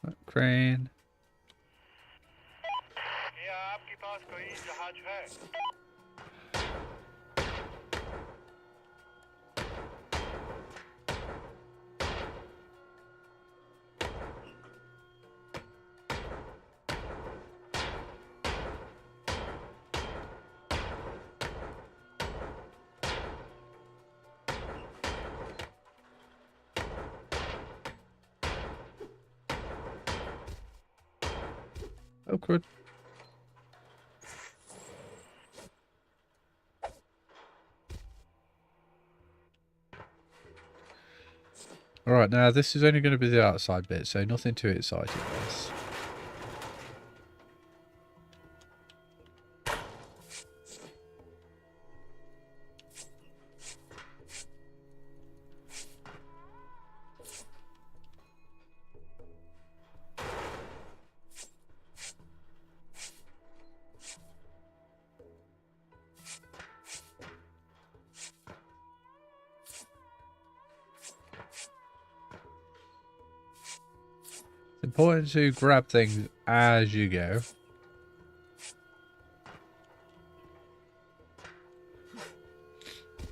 Right, crane. Oh, good. Alright, now this is only going to be the outside bit, so nothing too exciting, guys. It's important to grab things as you go.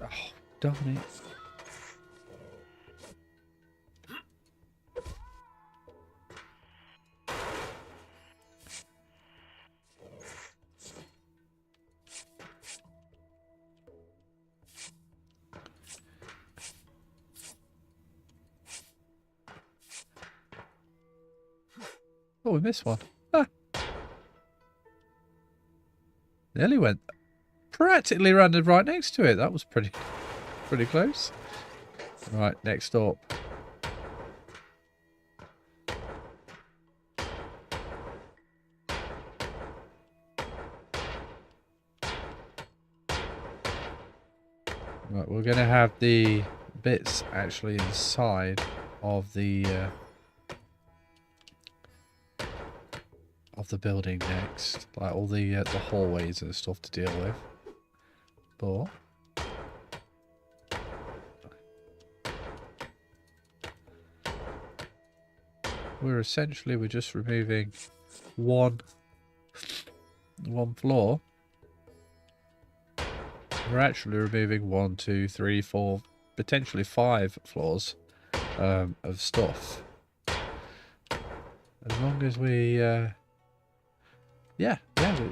Oh, darn it. Oh, we missed one. Ah. Nearly went. Practically landed right next to it. That was pretty close. Right, next up. Right, we're going to have the bits actually inside of the building next, like all the hallways and stuff to deal with. But we're just removing one floor. We're actually removing 1, 2, 3, 4, potentially 5 floors of stuff. As long as we,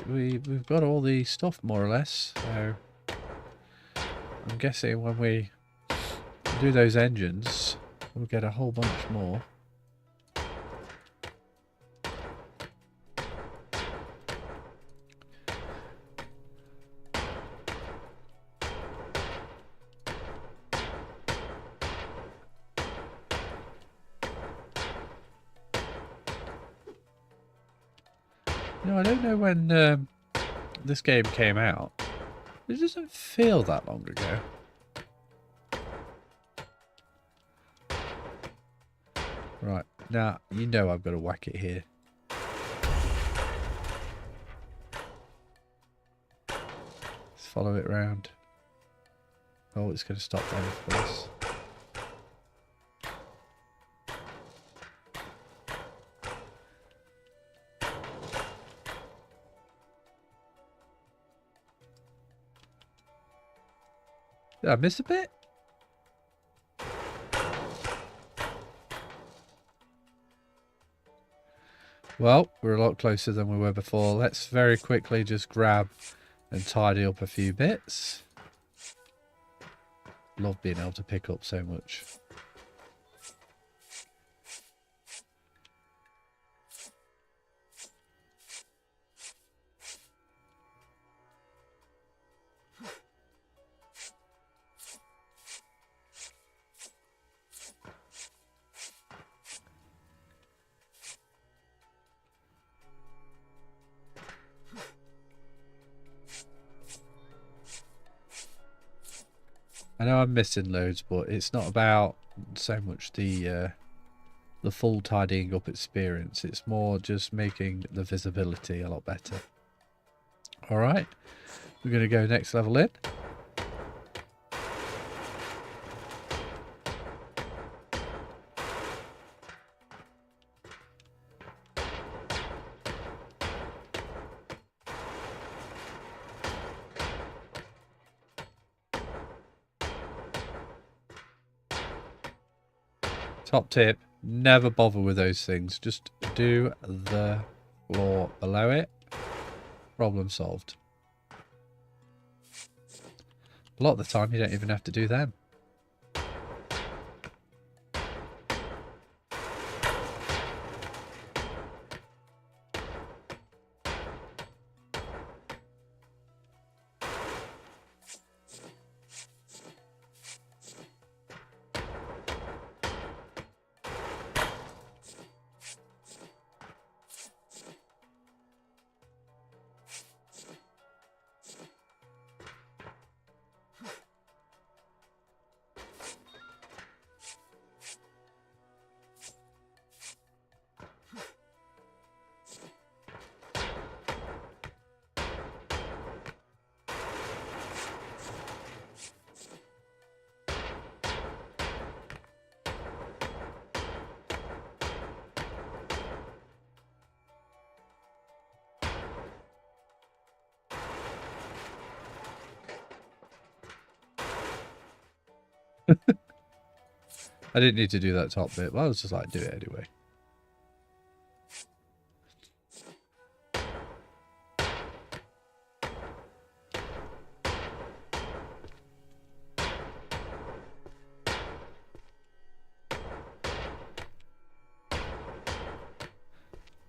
we've got all the stuff more or less. So I'm guessing when we do those engines, we'll get a whole bunch more. No, I don't know when this game came out. It doesn't feel that long ago. Right, now you know I've got to whack it here. Let's follow it round. Oh, it's going to stop there, of course. Did I miss a bit? Well, we're a lot closer than we were before. Let's very quickly just grab and tidy up a few bits. Love being able to pick up so much. I know I'm missing loads, but it's not about so much the full tidying up experience. It's more just making the visibility a lot better. All right, we're going to go next level in. Top tip, never bother with those things. Just do the floor below it. Problem solved. A lot of the time you don't even have to do them. I didn't need to do that top bit, but I was just like, do it anyway.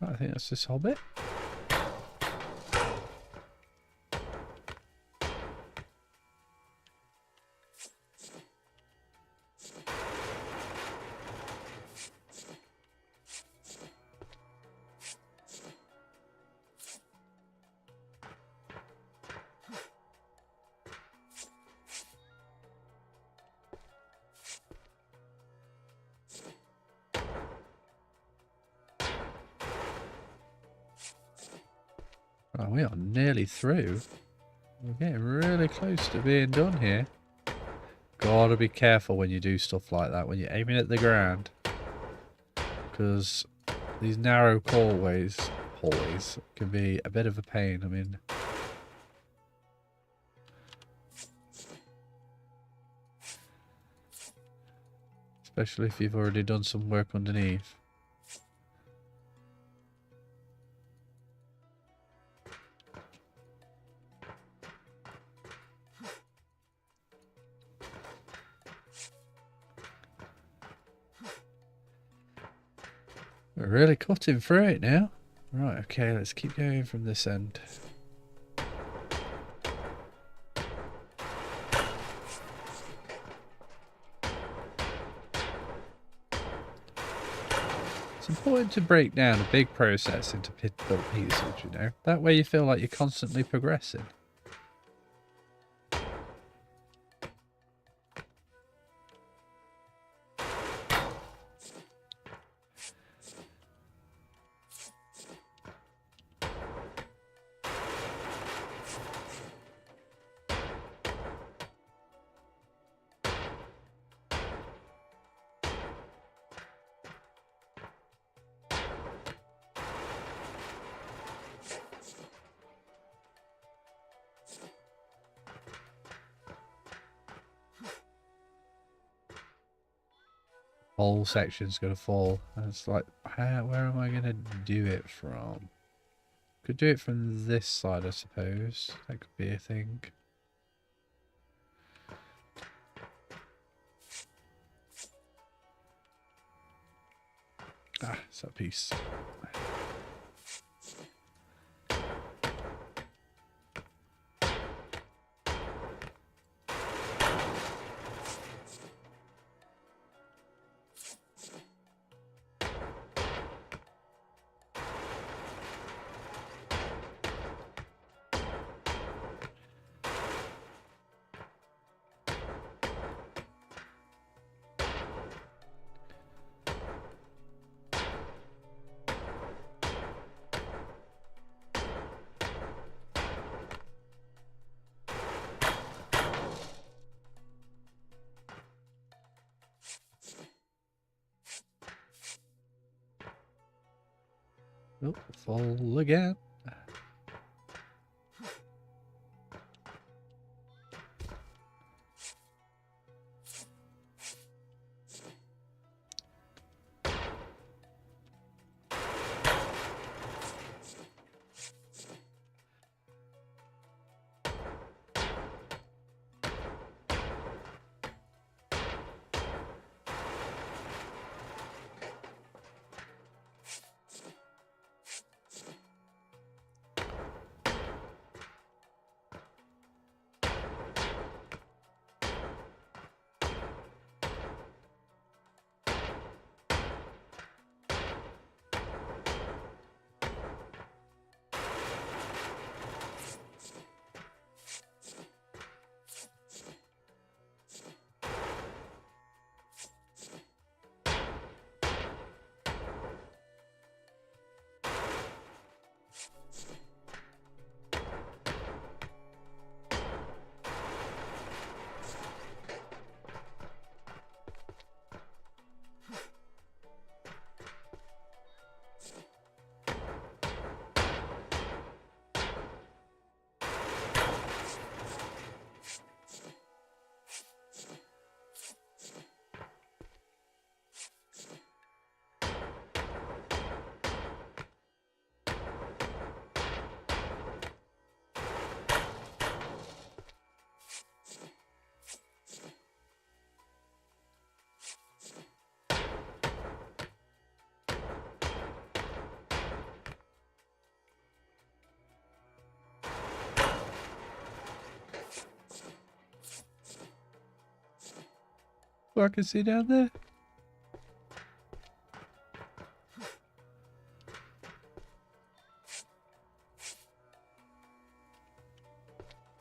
I think that's this whole bit. Oh, we are nearly through. We're getting really close to being done here. Gotta be careful when you do stuff like that, when you're aiming at the ground. Because these narrow hallways can be a bit of a pain. I mean, especially if you've already done some work underneath. We're really cutting through it now. Right, okay, let's keep going from this end. It's important to break down a big process into little pieces, you know. That way you feel like you're constantly progressing. Whole section's gonna fall. And it's like, where am I gonna do it from? Could do it from this side, I suppose. That could be a thing. Ah, it's that piece. Oh, full again. What I can see down there.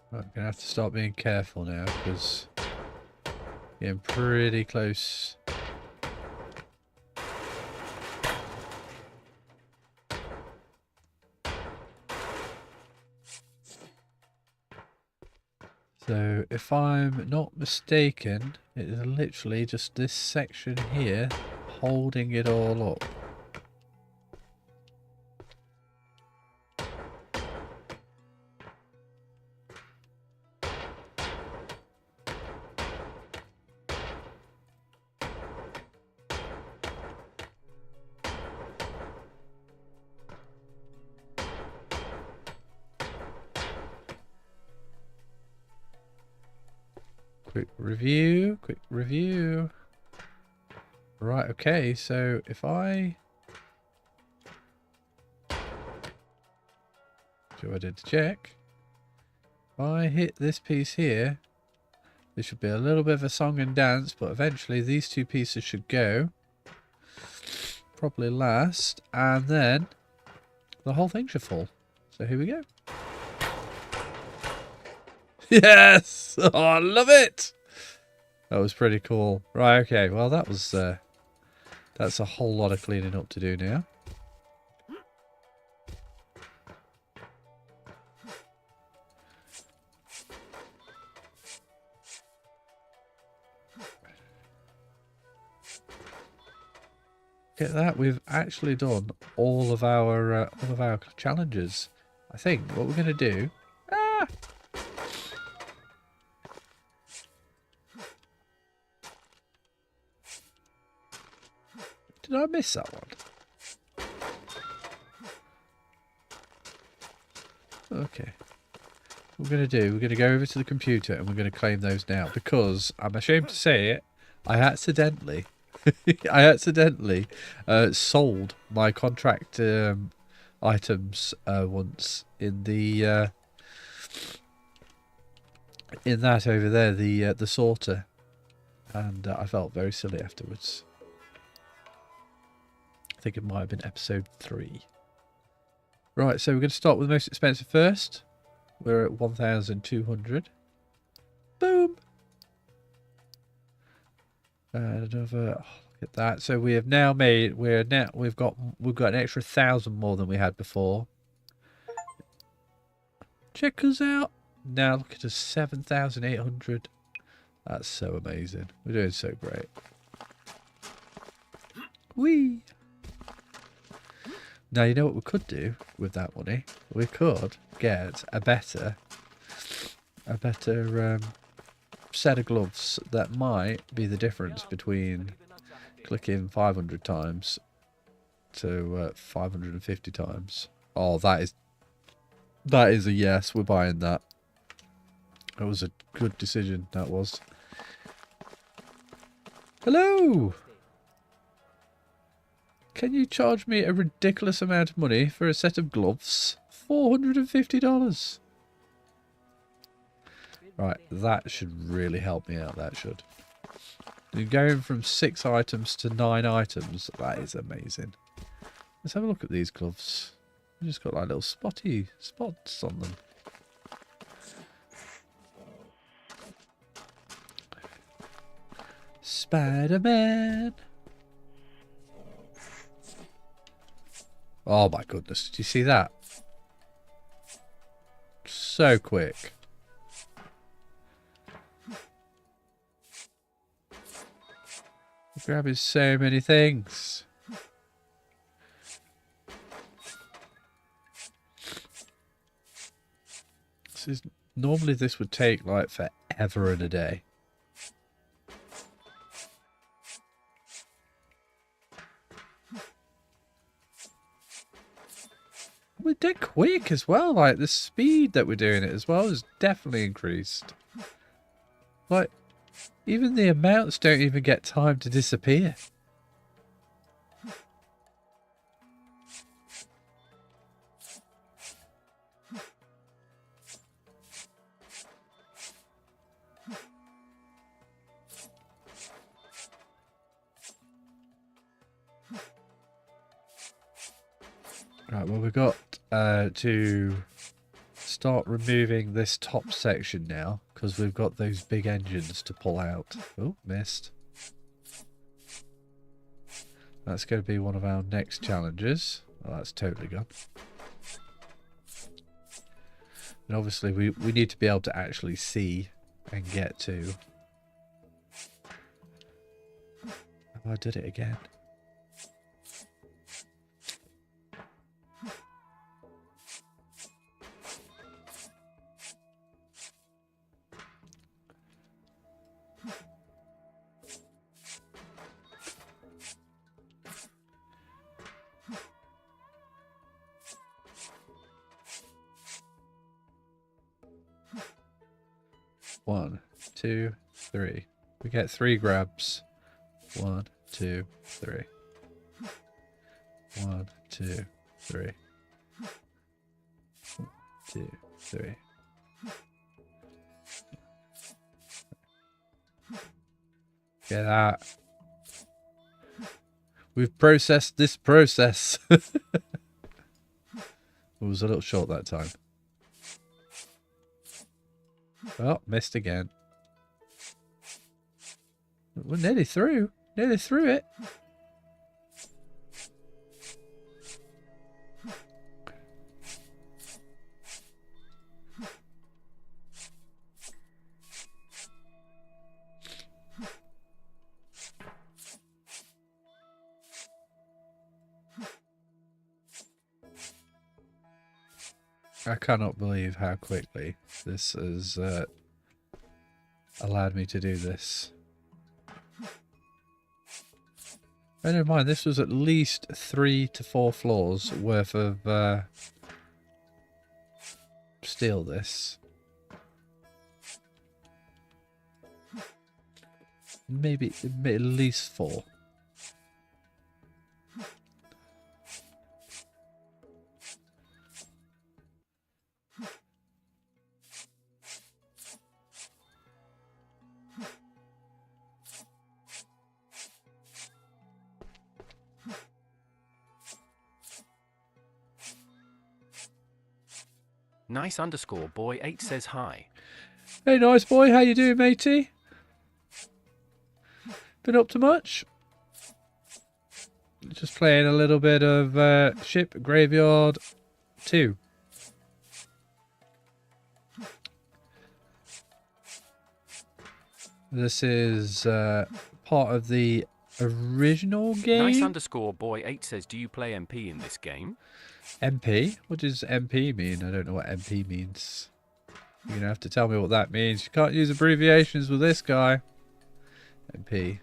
Right, I'm gonna have to start being careful now because getting pretty close. So if I'm not mistaken, it is literally just this section here holding it all up. Quick review. Right, okay, so if I... So I did to check. If I hit this piece here, there should be a little bit of a song and dance, but eventually these two pieces should go. Probably last, and then the whole thing should fall. So here we go. Yes! Oh, I love it! That was pretty cool. Right, okay, well that was... that's a whole lot of cleaning up to do now. Get that, we've actually done all of our challenges. I think what we're going to do... Ah! Did I miss that one? Okay. What we're going to do, we're going to go over to the computer and we're going to claim those now. Because, I'm ashamed to say it, I accidentally sold my contract items once in the in that over there, the sorter, and I felt very silly afterwards. I think it might have been episode 3. Right, so we're going to start with the most expensive first. We're at 1,200. Boom. And another. Oh, look at that. So we have now made. We've got an extra 1,000 more than we had before. Check us out. Now look at us, 7,800. That's so amazing. We're doing so great. Whee! Now, you know what we could do with that money? We could get a better set of gloves that might be the difference between clicking 500 times to 550 times. Oh, that is a yes. We're buying that. That was a good decision. That was. Hello. Can you charge me a ridiculous amount of money for a set of gloves? $450. Right, that should really help me out. That should. You're going from 6 items to 9 items. That is amazing. Let's have a look at these gloves. They've just got like little spotty spots on them. Spider-Man. Oh my goodness, did you see that? So quick. Grabbing so many things. Normally this would take like forever and a day. We're dead quick as well. Like the speed that we're doing it as well has definitely increased. Like even the amounts don't even get time to disappear. Right, well we've got to start removing this top section now because we've got those big engines to pull out. Oh, missed. That's going to be one of our next challenges. Oh, that's totally gone. And obviously we need to be able to actually see and get to. Oh, I did it again. One, two, three. We get 3 grabs. 1, 2, 3. 1, 2, 3. 1, 2, 3. Get that. We've processed this process. It was a little short that time. Oh, missed again. We're nearly through. Nearly through it. I cannot believe how quickly this has allowed me to do this. Bear in mind, this was at least 3 to 4 floors worth of steel. This. Maybe at least 4. Nice_boy8 says hi. Hey, nice boy, how you doing, matey? Been up to much? Just playing a little bit of Ship Graveyard 2. This is part of the Original Nice game? underscore boy 8 says, do you play MP in this game? MP? What does MP mean? I don't know what MP means. You're going to have to tell me what that means. You can't use abbreviations with this guy. MP.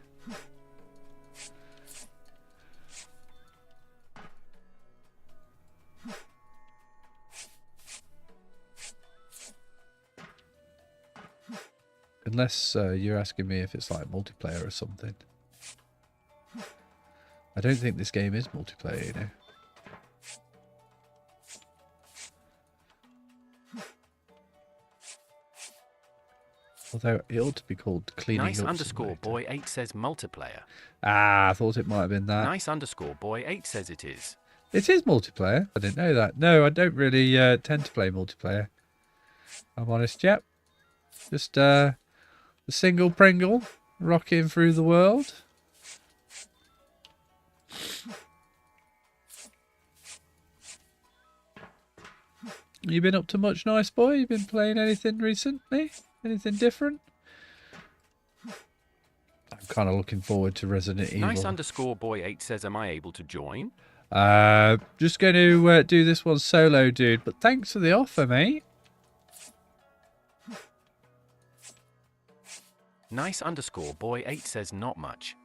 Unless you're asking me if it's like multiplayer or something. I don't think this game is multiplayer, you know. Although it ought to be called cleaning Nice up underscore simulator. boy 8 says multiplayer. Ah, I thought it might have been that. Nice underscore boy 8 says it is. It is multiplayer. I didn't know that. No, I don't really tend to play multiplayer. I'm honest, yep. Just a single Pringle rocking through the world. You been up to much, nice boy? You been playing anything recently? Anything different? I'm kind of looking forward to Resident Evil. Nice underscore boy 8 says, am I able to join? Just going to do this one solo, dude. But thanks for the offer, mate. Nice underscore boy 8 says, not much.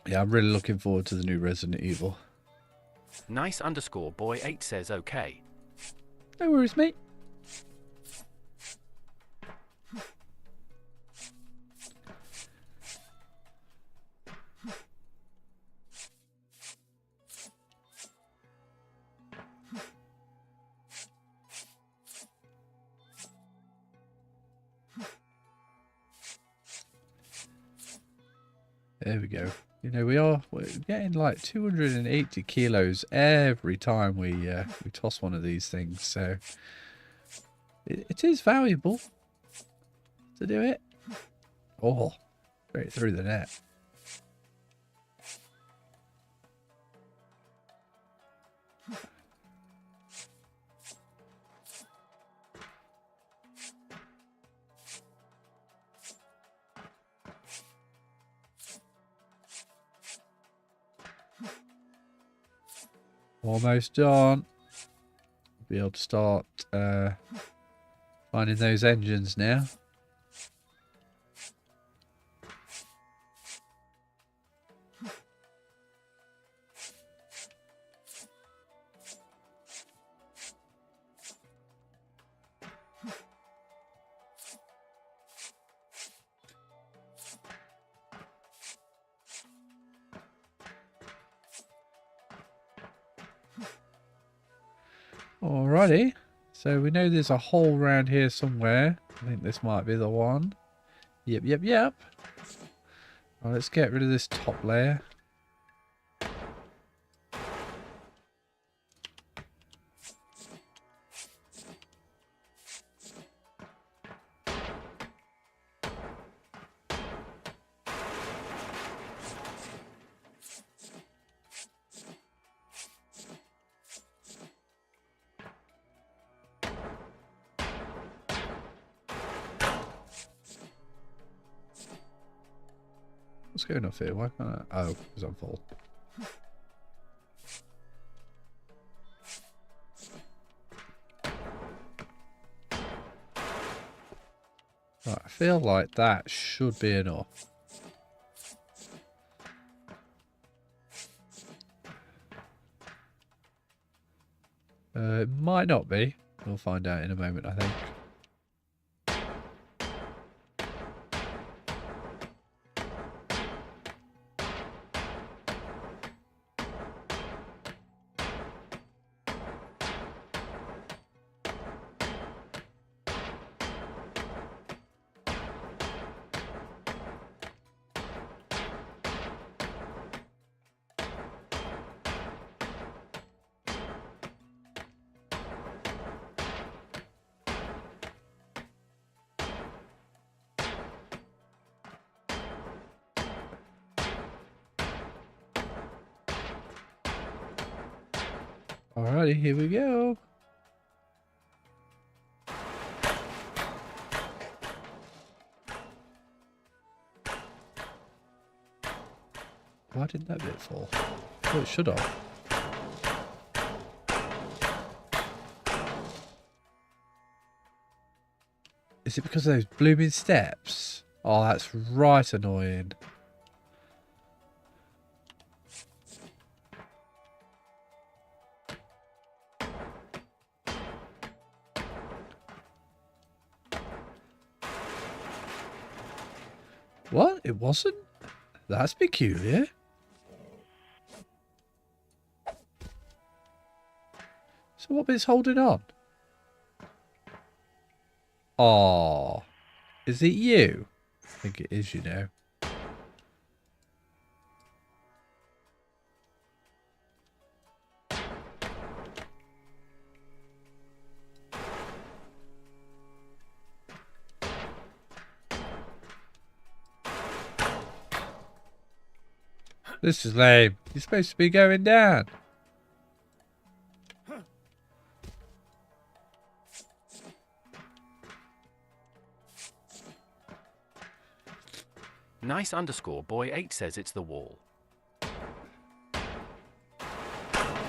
Yeah, I'm really looking forward to the new Resident Evil. Nice underscore boy 8 says, okay. No worries, mate. There we go. You know, we're getting like 280 kilos every time we toss one of these things. So it is valuable to do it. Oh, straight through the net. Almost done. Be able to start finding those engines now. Alrighty, so we know there's a hole around here somewhere. I think this might be the one. Yep. Right, let's get rid of this top layer. What's going off here? Why can't I? Oh, because I'm full. Right, I feel like that should be enough. It might not be. We'll find out in a moment, I think. Alrighty, here we go. Why didn't that bit fall? Oh, it should have. Is it because of those blooming steps? Oh, that's right annoying. What? It wasn't? That's peculiar. So what bit's holding on? Oh, is it you? I think it is, you know. This is lame. You're supposed to be going down. Nice underscore boy 8 says it's the wall.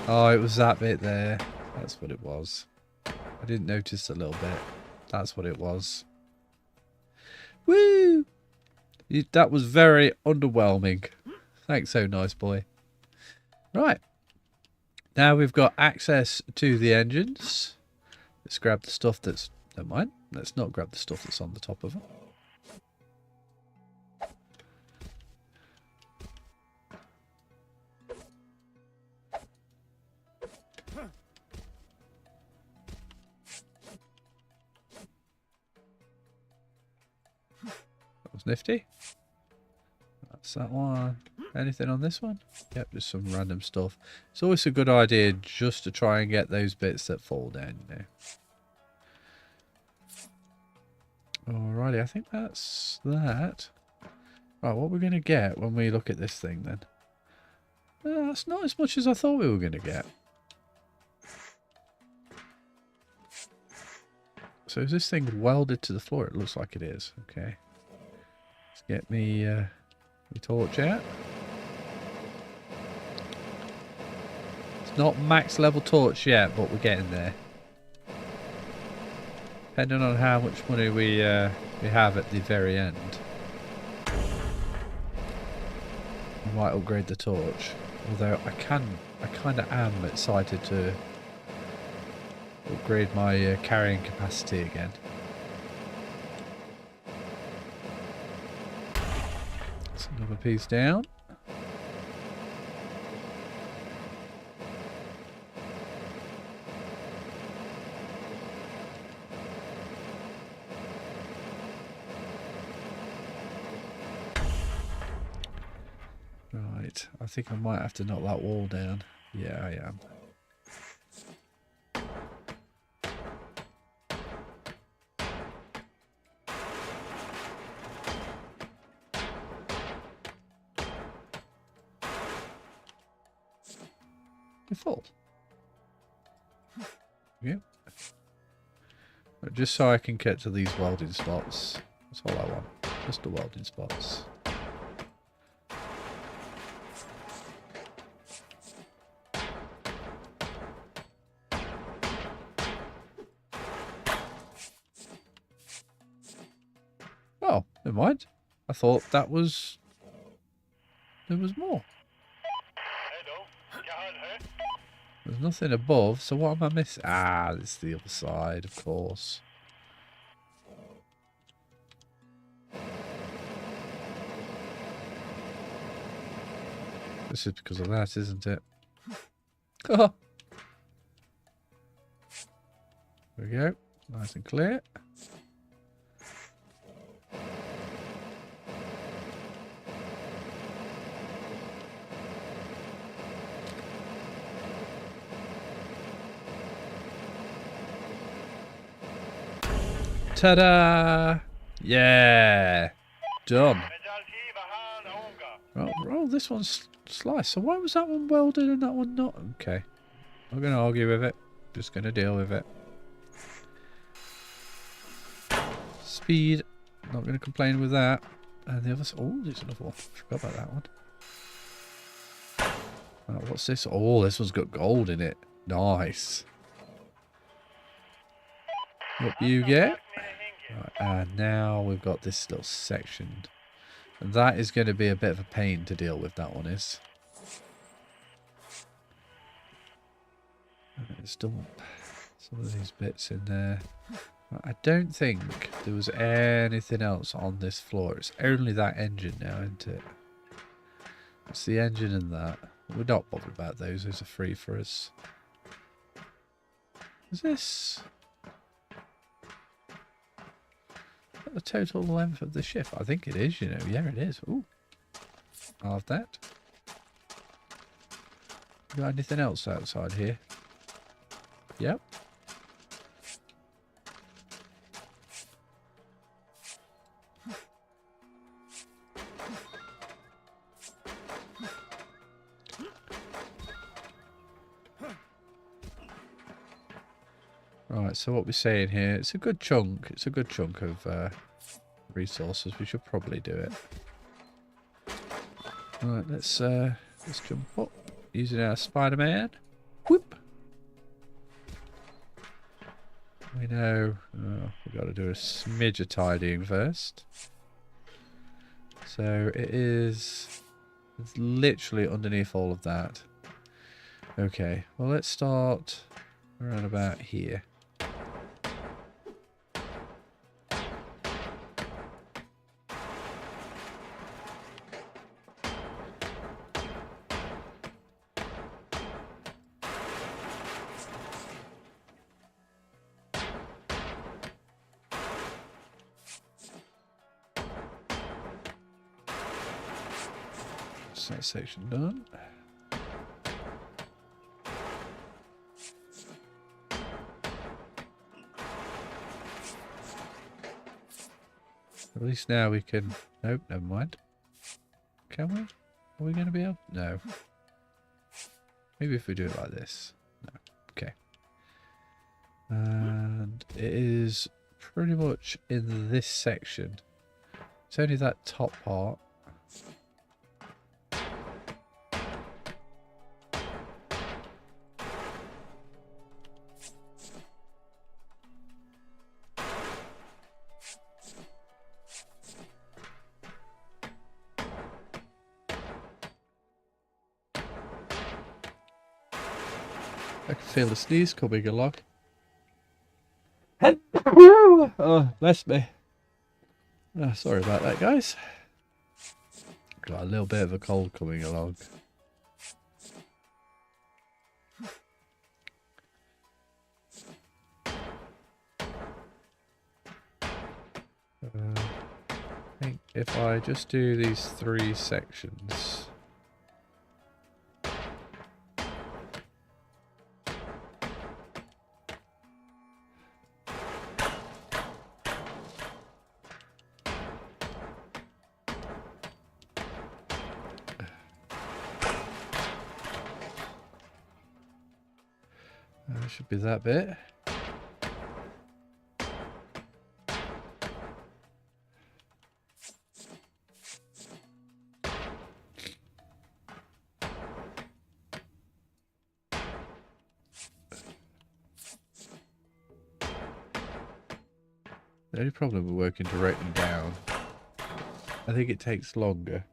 Oh, it was that bit there. That's what it was. I didn't notice a little bit. That's what it was. Woo! That was very underwhelming. Thanks, so nice boy. Right. Now we've got access to the engines. Let's grab the stuff that's... Never mind. Let's not grab the stuff that's on the top of them. That was nifty. That's that one. Anything on this one? Yep, just some random stuff. It's always a good idea just to try and get those bits that fall down, you know. Alrighty, I think that's that. Right, what we're going to get when we look at this thing then? That's not as much as I thought we were going to get. So is this thing welded to the floor? It looks like it is. Okay. Let's get me my torch out. It's not max level torch yet, but we're getting there. Depending on how much money we have at the very end, we might upgrade the torch. Although I kind of am excited to upgrade my carrying capacity again. That's another piece down. Right, I think I might have to knock that wall down. Yeah, I am. Default. Yep. Right, just so I can get to these welding spots. That's all I want. Just the welding spots. Oh, never mind. I thought that was... There was more. There's nothing above, so what am I missing? Ah, it's the other side, of course. This is because of that, isn't it? Oh. There we go. Nice and clear. Ta-da! Yeah! Done. Oh, this one's sliced. So why was that one welded and that one not? Okay. I'm going to argue with it. Just going to deal with it. Speed. Not going to complain with that. And the other... Oh, there's another one. Forgot about that one. What's this? Oh, this one's got gold in it. Nice. What do you get? Right, and now we've got this little section. And that is going to be a bit of a pain to deal with, that one is. Let's dump some of these bits in there. I don't think there was anything else on this floor. It's only that engine now, isn't it? It's the engine and that. We're not bothered about those. Those are free for us. Is this the total length of the ship? I think it is, you know. Yeah, it is. Ooh. I'll have that. Got anything else outside here? Yep. Right, so what we're saying here, it's a good chunk. It's a good chunk of resources. We should probably do it. Right, let's jump up using our Spider-Man. Whoop. We know we've got to do a smidge of tidying first. So it's literally underneath all of that. Okay, well let's start around about here. That section done. At least now we can... Nope, never mind. Can we? Are we going to be able... No. Maybe if we do it like this. No. Okay. And it is pretty much in this section. It's only that top part. I can feel the sneeze coming along. Oh, bless me. Oh, sorry about that, guys. Got a little bit of a cold coming along. I think if I just do these 3 sections... should be that bit. The only problem with working directly down, I think it takes longer.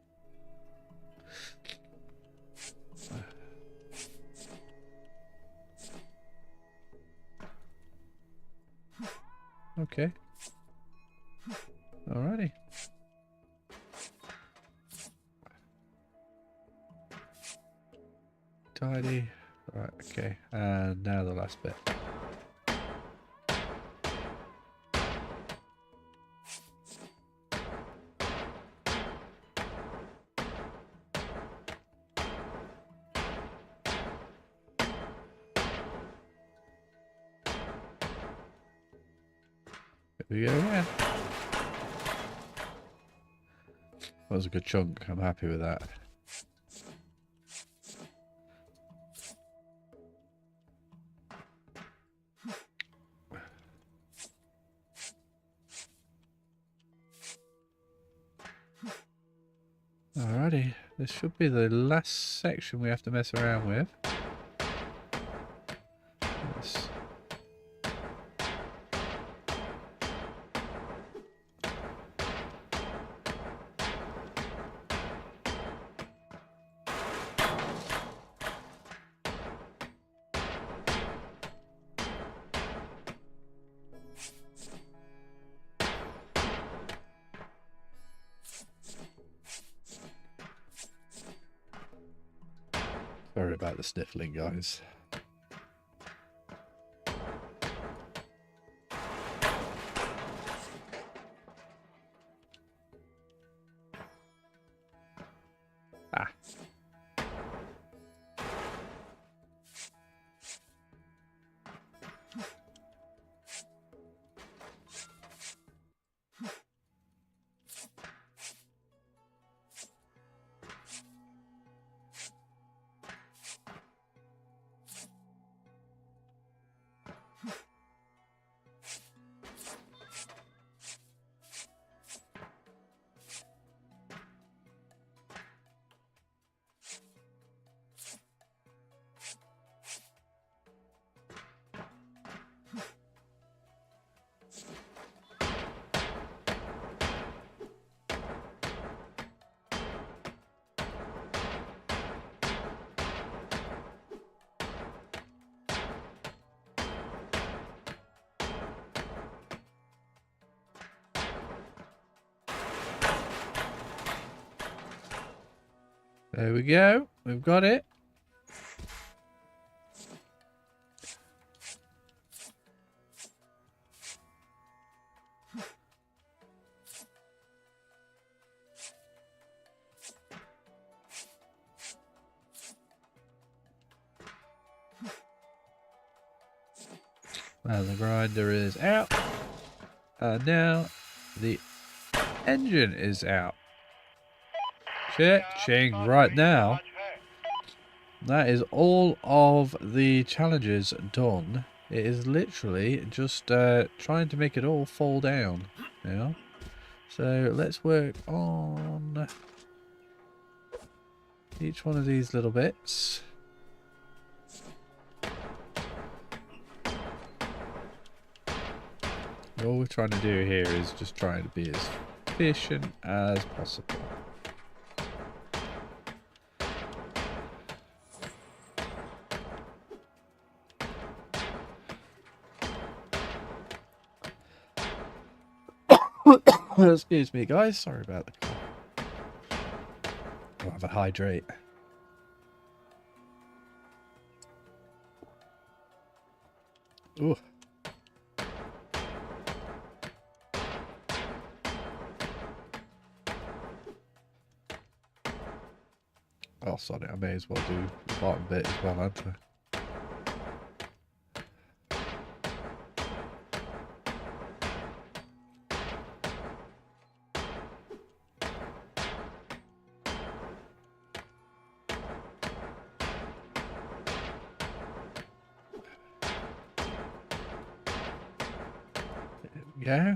Okay. Alrighty. Tidy. Right, okay. And now the last bit. Here we go again. That was a good chunk. I'm happy with that. Alrighty. This should be the last section we have to mess around with. Yes. Sorry about the sniffling, guys. Ah. There we go. We've got it. And the grinder is out. And now the engine is out. Cha-ching. Right now, that is all of the challenges done. It is literally just trying to make it all fall down now. So let's work on each one of these little bits. All we're trying to do here is just trying to be as efficient as possible. Excuse me, guys. Sorry about the cough. I'll have a hydrate. Ooh. Oh, sorry, I may as well do the bottom bit as well, aren't I? Go.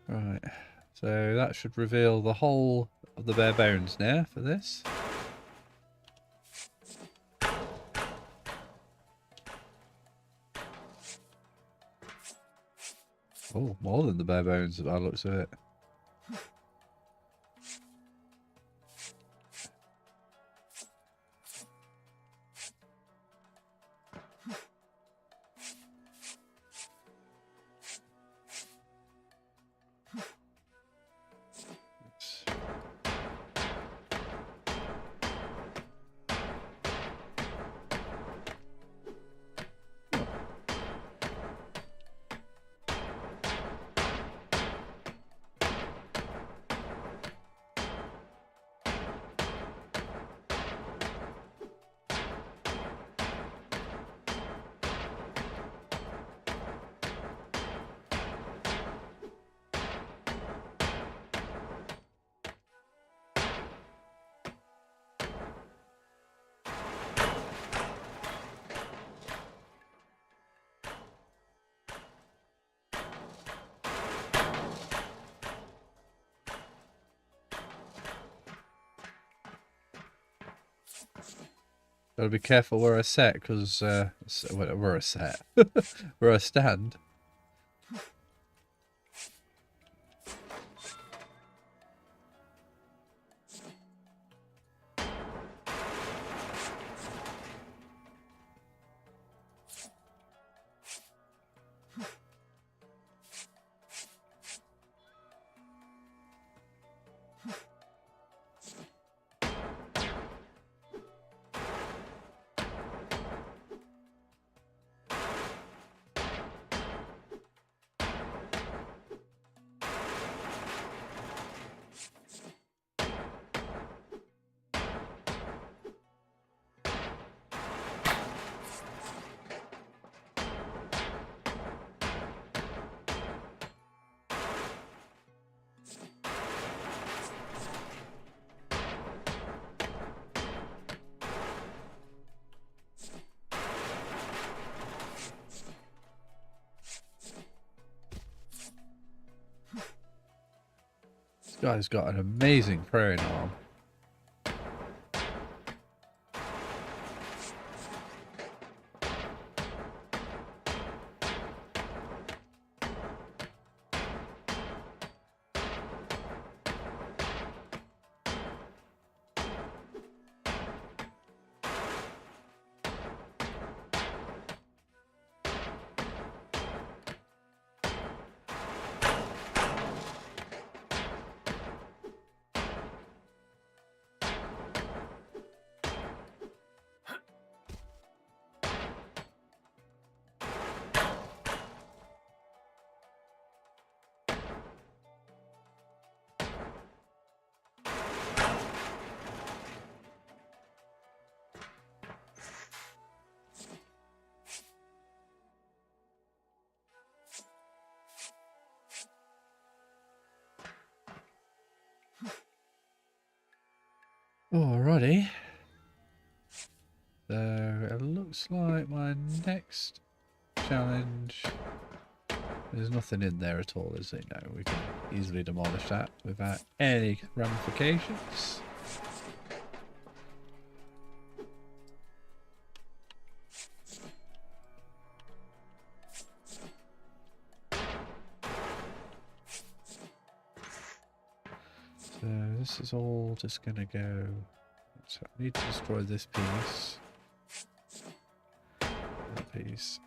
Right, so that should reveal the whole of the bare bones now for this. Oh, more than the bare bones by the looks of it. Gotta be careful where I set, because where I set, where I stand. This guy's got an amazing throwing arm. Alrighty. So it looks like my next challenge, there's nothing in there at all, is it? No, we can easily demolish that without any ramifications. So this is all just gonna go. So I need to destroy this piece. That piece.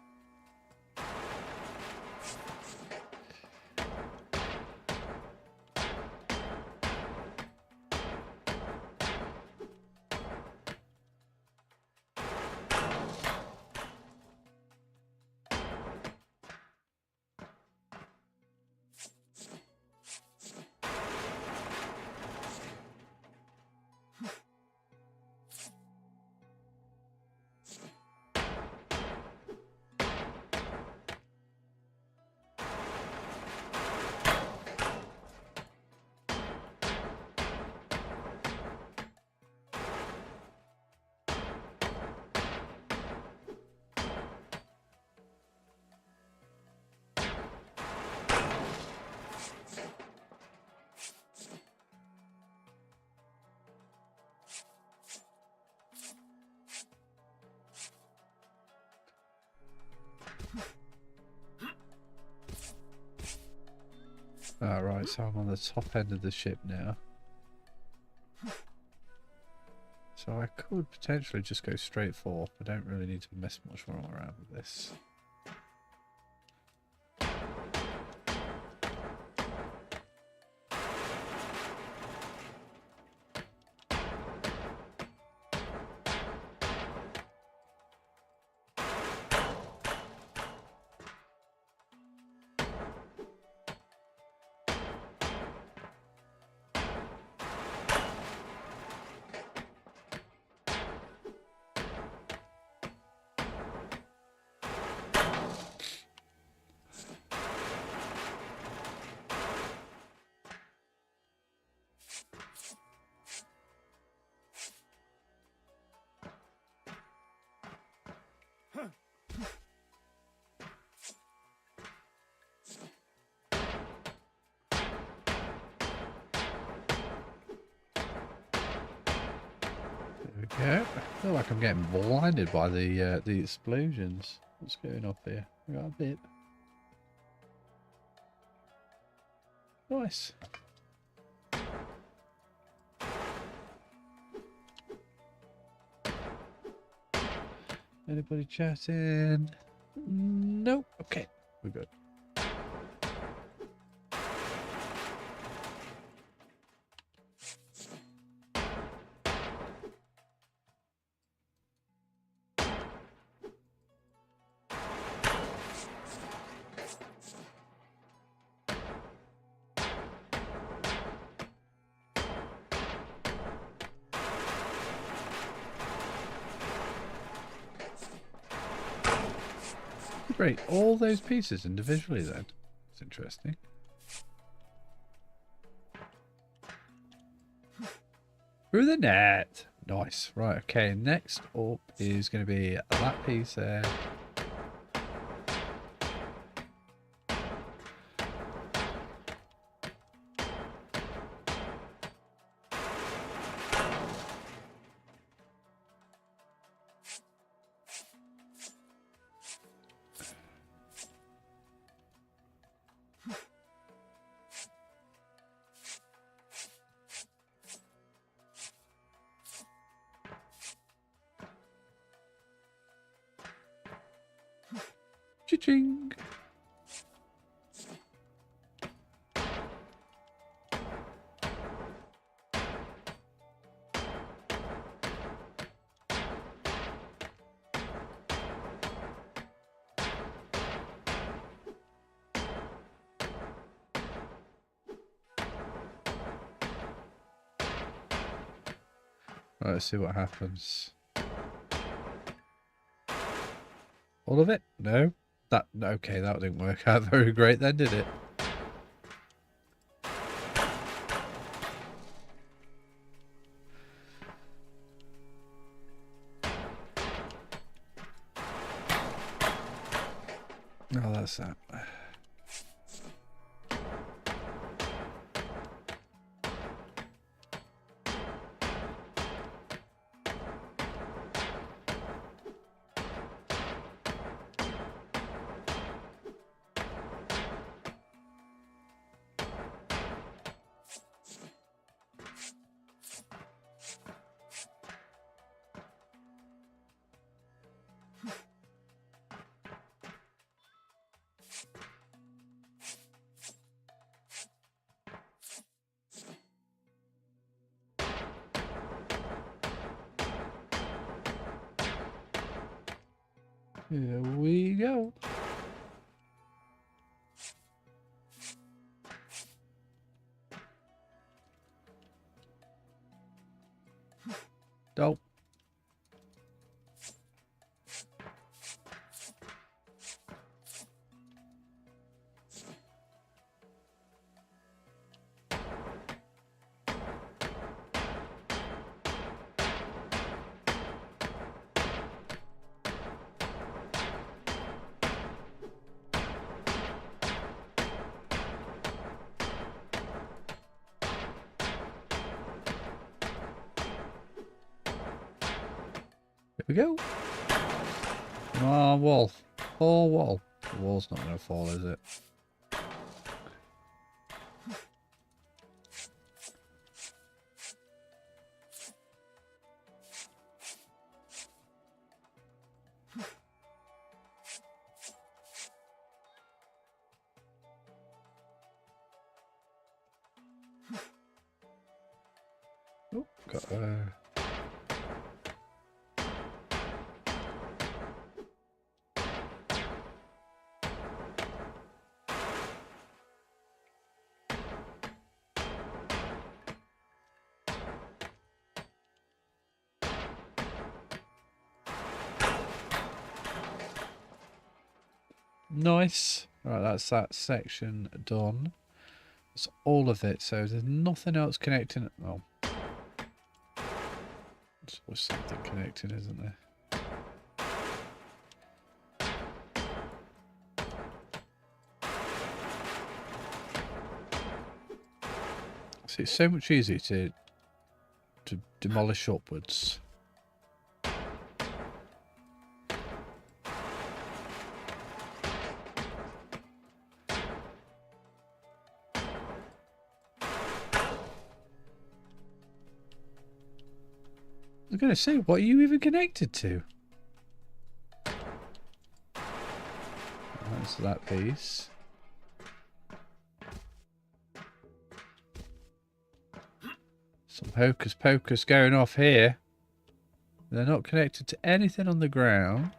Alright, so I'm on the top end of the ship now. So I could potentially just go straight forth. I don't really need to mess much more around with this. There we go. feel like I'm getting blinded by the explosions. What's going off here? We got a bit. Nice. Anybody chatting? Nope. Okay, we're good. Great, all those pieces individually then. It's interesting. Through the net. Nice. Right, okay, next up is going to be that piece there. Cha-ching! Right, let's see what happens. All of it? No? Okay, that didn't work out very great then, did it? Oh, that's that. Here we go. Dope. Here we go. Oh, wall. Oh, wall. The wall's not going to fall, is it? Oh, got nice. Right, that's that section done. That's all of it. So there's nothing else connecting. Oh, there's always something connecting, isn't there? See, it's so much easier to demolish upwards. I'm going to say, what are you even connected to? That's that piece. Some hocus pocus going off here. They're not connected to anything on the ground.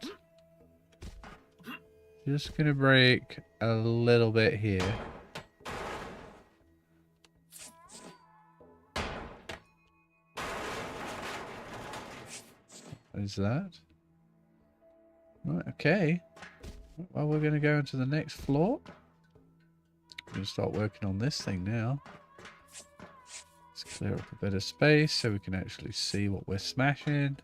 Just going to break a little bit here. What is that? Right, okay. Well, we're going to go into the next floor. I'm going to start working on this thing now. Let's clear up a bit of space so we can actually see what we're smashing.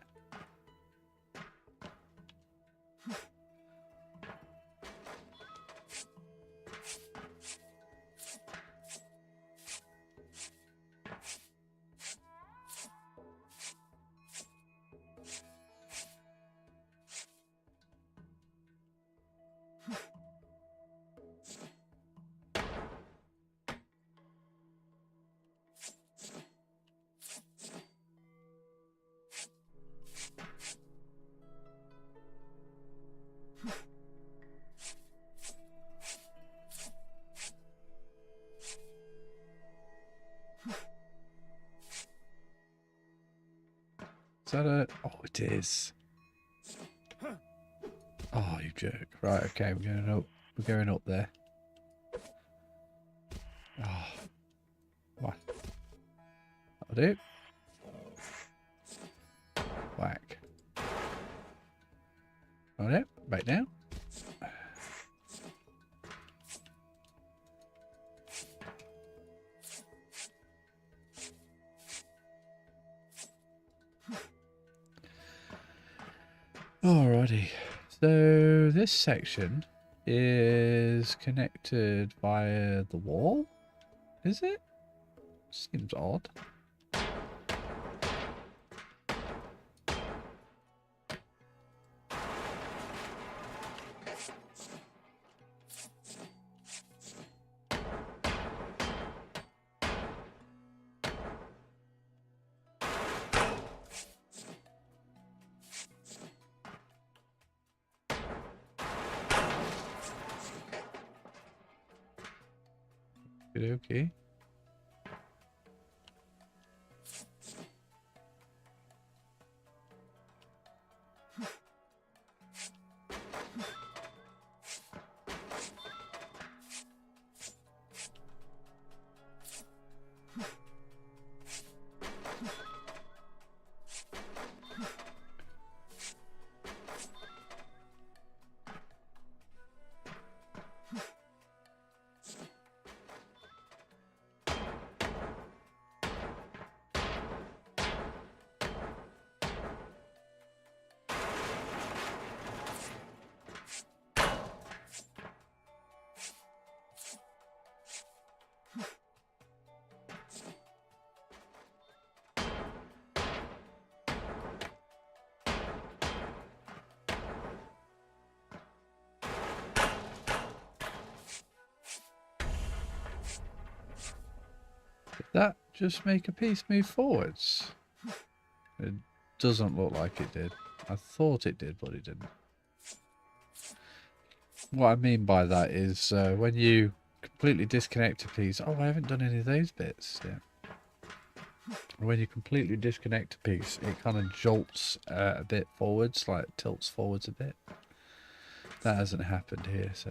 Is that a... Oh, it is. Oh, you jerk. Right, okay, we're going up. We're going up there. Oh. What? That'll do. Whack. Got it. Back down. Alrighty. So this section is connected via the wall. Is it? Seems odd. Okay. Did that just make a piece move forwards? It doesn't look like it did. I thought it did, but it didn't. What I mean by that is when you completely disconnect a piece... Oh, I haven't done any of those bits yet. When you completely disconnect a piece, it kind of jolts a bit forwards, like tilts forwards a bit. That hasn't happened here, so...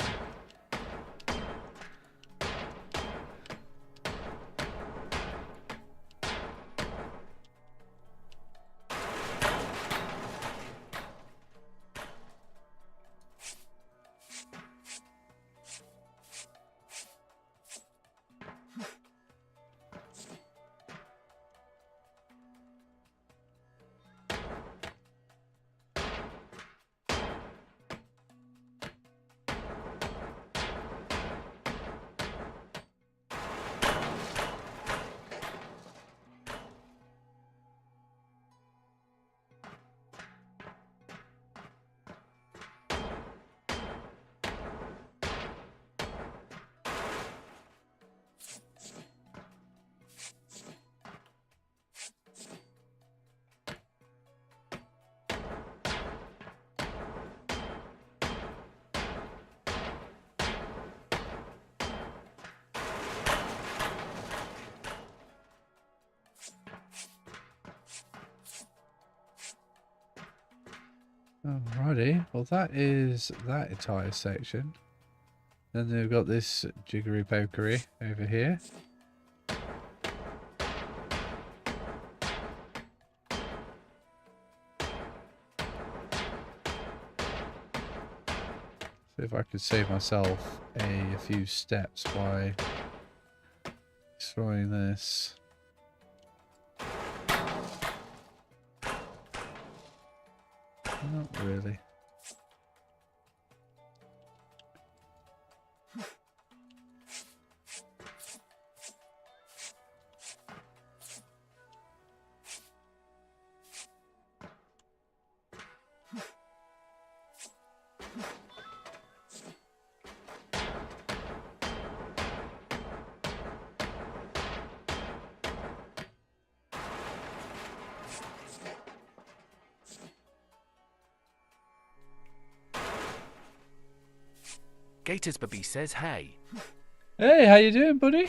Alrighty, well that is that entire section. Then they've got this jiggery pokery over here. See if I could save myself a few steps by destroying this. Not really. Gatorsby says hey. Hey, how you doing, buddy?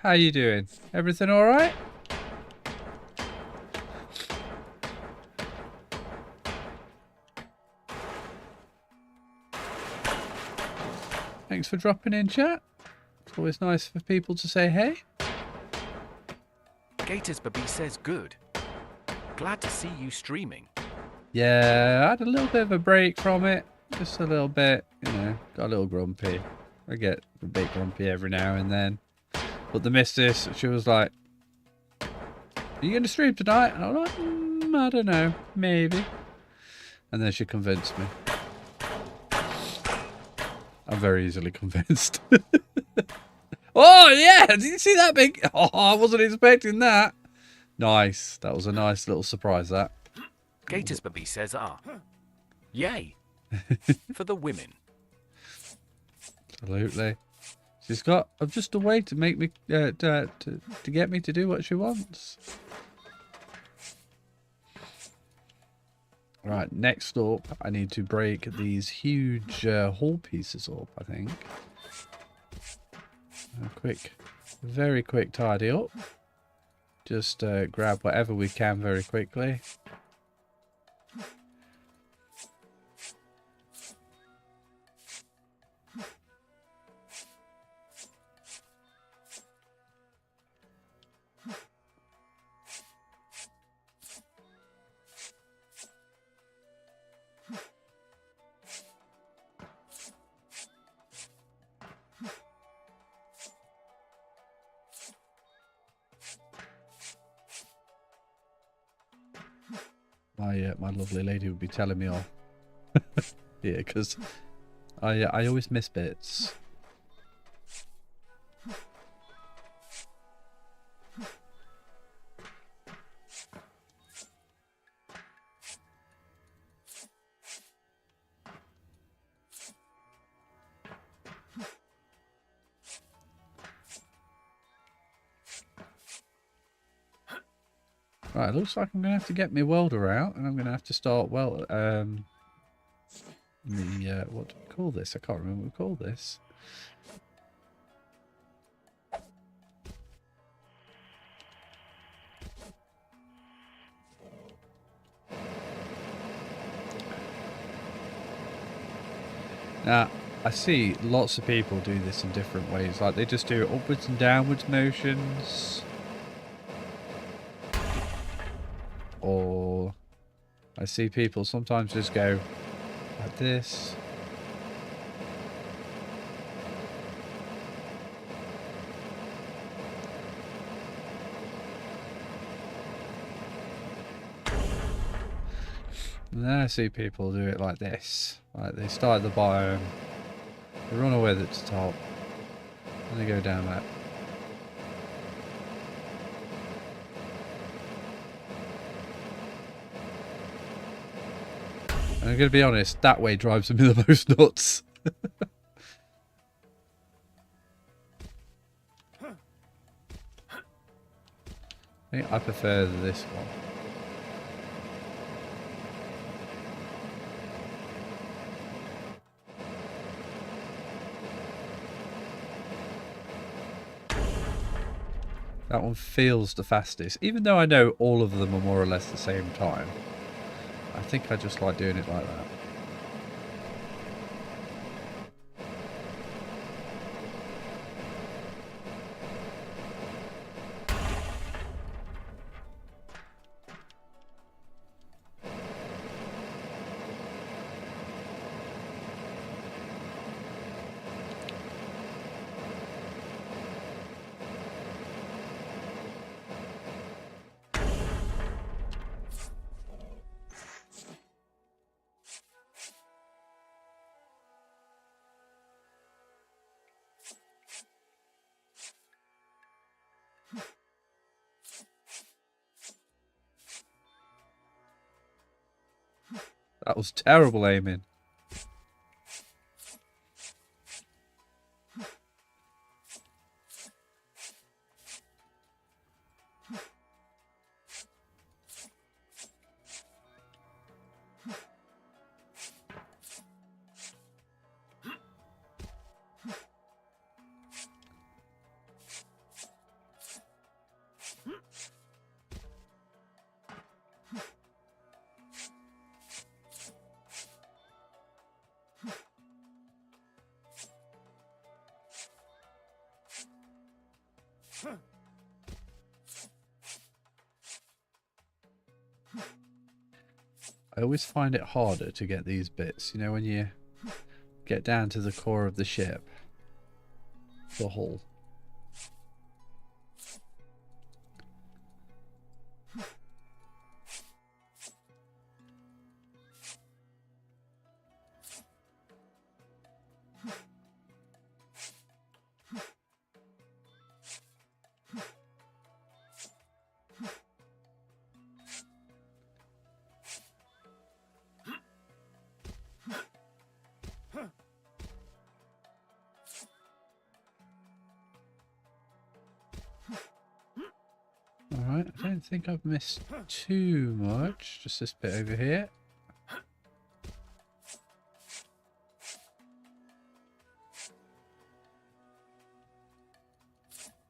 How you doing? Everything all right? Thanks for dropping in, chat. It's always nice for people to say hey. Gatorsby says good. Glad to see you streaming. Yeah, I had a little bit of a break from it. Just a little bit, you know, got a little grumpy. I get a bit grumpy every now and then. But the missus, she was like, "Are you going to stream tonight?" And I'm like, I don't know, maybe. And then she convinced me. I'm very easily convinced. Oh, yeah! Did you see that big... Oh, I wasn't expecting that. Nice. That was a nice little surprise, that. Gatorsby says yay. For the women. Absolutely. She's got just a way to make me... to get me to do what she wants. Right, next up, I need to break these huge hull pieces up, I think. Very quick tidy up. Just grab whatever we can very quickly. My lovely lady would be telling me off. Yeah, because I always miss bits. Right, it looks like I'm going to have to get my welder out, and I'm going to have to start, well, what do we call this? I can't remember what we call this. Now, I see lots of people do this in different ways, like they just do upwards and downwards motions. Or I see people sometimes just go like this. And then I see people do it like this. Like they start at the bottom, they run away at the top, and they go down that. And I'm going to be honest, that way drives me the most nuts. I think I prefer this one. That one feels the fastest. Even though I know all of them are more or less the same time. I think I just like doing it like that. That was terrible aiming. I always find it harder to get these bits, you know, when you get down to the core of the ship, the hull. Alright, I don't think I've missed too much. Just this bit over here.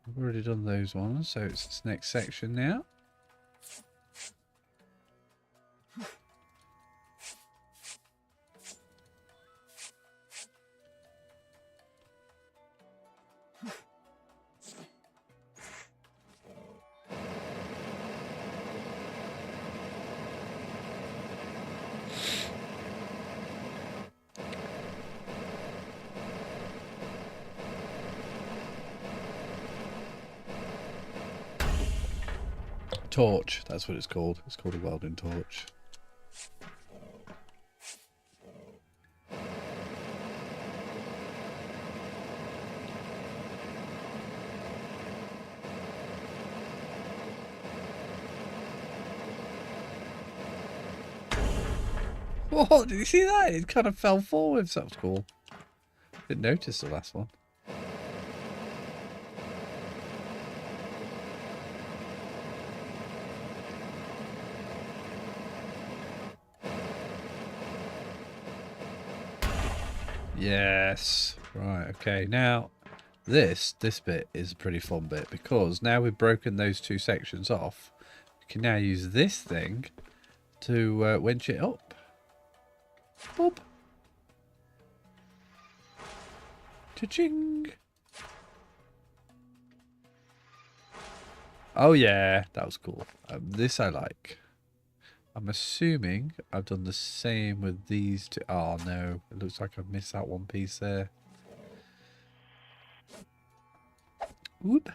I've already done those ones, so it's this next section now. Torch, that's what it's called. It's called a welding torch. What? Did you see that? It kind of fell forwards. That was cool. Didn't notice the last one. Yes. Right, okay. Now, this bit is a pretty fun bit because now we've broken those two sections off. We can now use this thing to winch it up. Boop. Cha-ching. Oh yeah, that was cool. This I like. I'm assuming I've done the same with these two. Oh no, it looks like I've missed out one piece there. Whoop.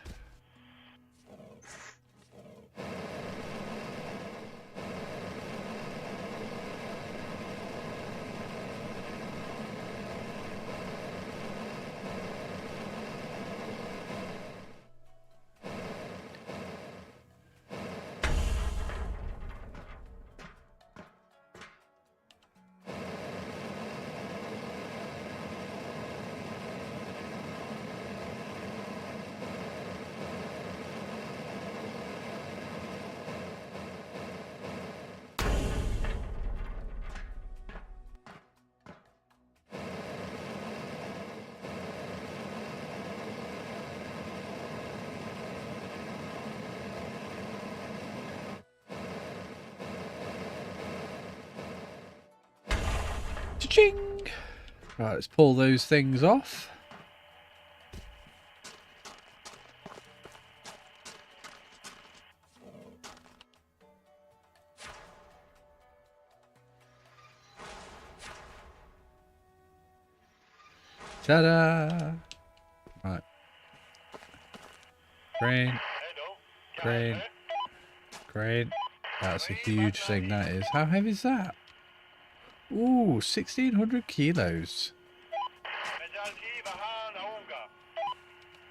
Cha-ching! Right, let's pull those things off. Ta-da! Right. Crane. Crane. Crane. That's a huge thing, that is. How heavy is that? Ooh, 1,600 kilos.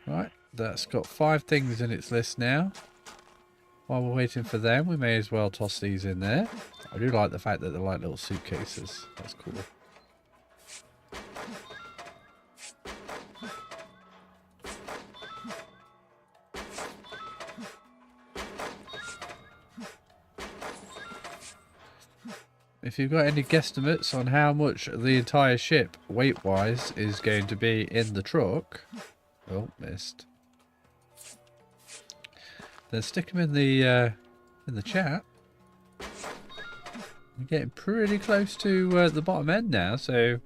Right, that's got 5 things in its list now. While we're waiting for them, we may as well toss these in there. I do like the fact that they're like little suitcases. That's cool. If you've got any guesstimates on how much the entire ship, weight-wise, is going to be in the truck... Oh, missed. Then stick them in the chat. We're getting pretty close to the bottom end now, so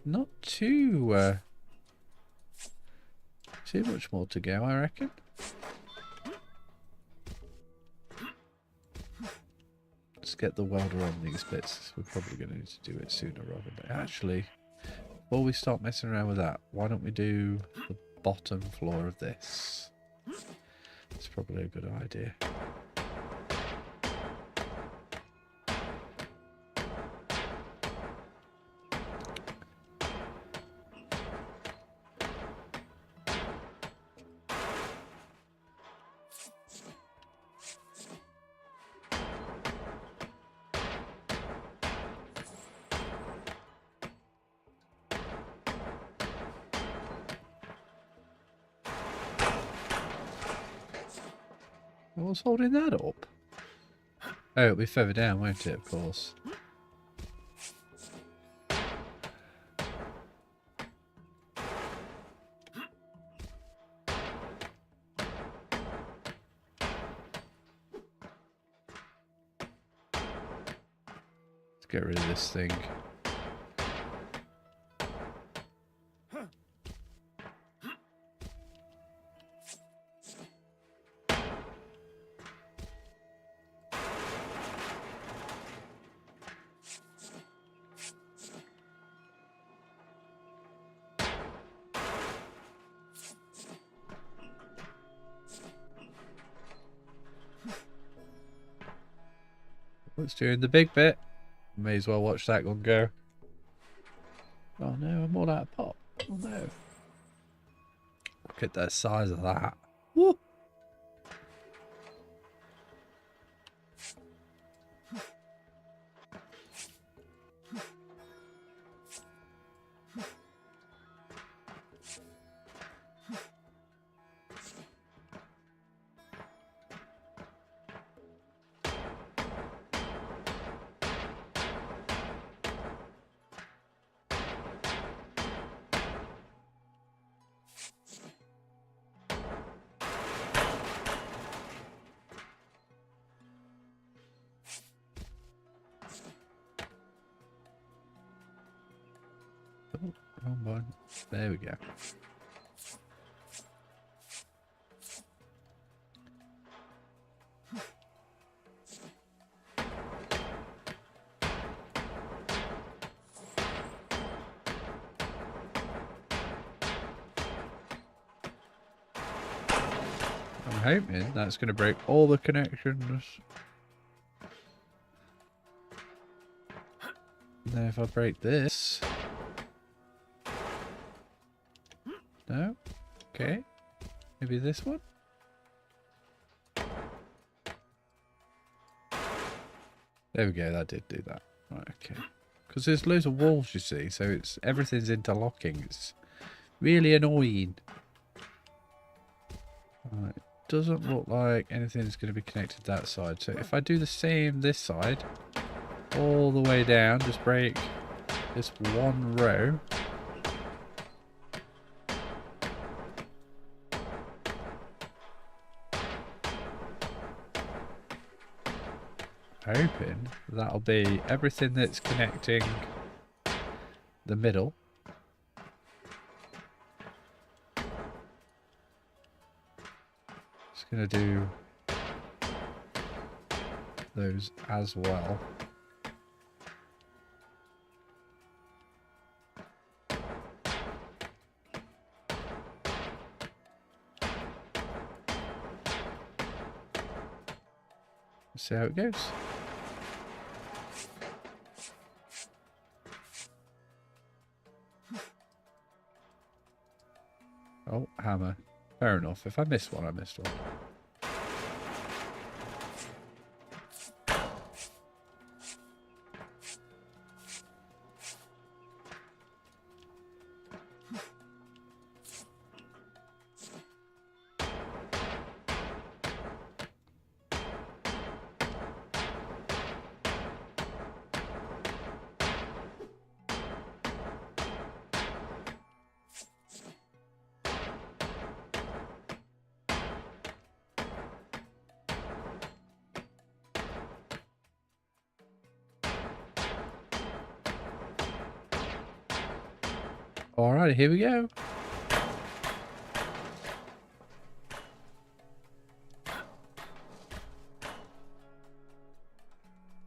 not too much more to go, I reckon. Let's get the welder on these bits. We're probably going to need to do it sooner rather than later. Actually, before we start messing around with that, why don't we do the bottom floor of this? It's probably a good idea. What's holding that up? Oh, it'll be further down, won't it, of course. Let's get rid of this thing. Let's do the big bit. May as well watch that one go. Oh no, I'm all out of pop. Oh no. Look at the size of that. Woo! Oh, wrong one. There we go. I'm hoping that's going to break all the connections. Now if I break this... No? Okay. Maybe this one? There we go, that did do that. Right, okay. Because there's loads of walls, you see, so it's everything's interlocking. It's really annoying. Right, doesn't look like anything's going to be connected that side. So if I do the same this side, all the way down, just break this one row. Hoping that'll be everything that's connecting the middle. Just going to do those as well. See how it goes. Oh, hammer. Fair enough. If I missed one, I missed one. Alright, here we go.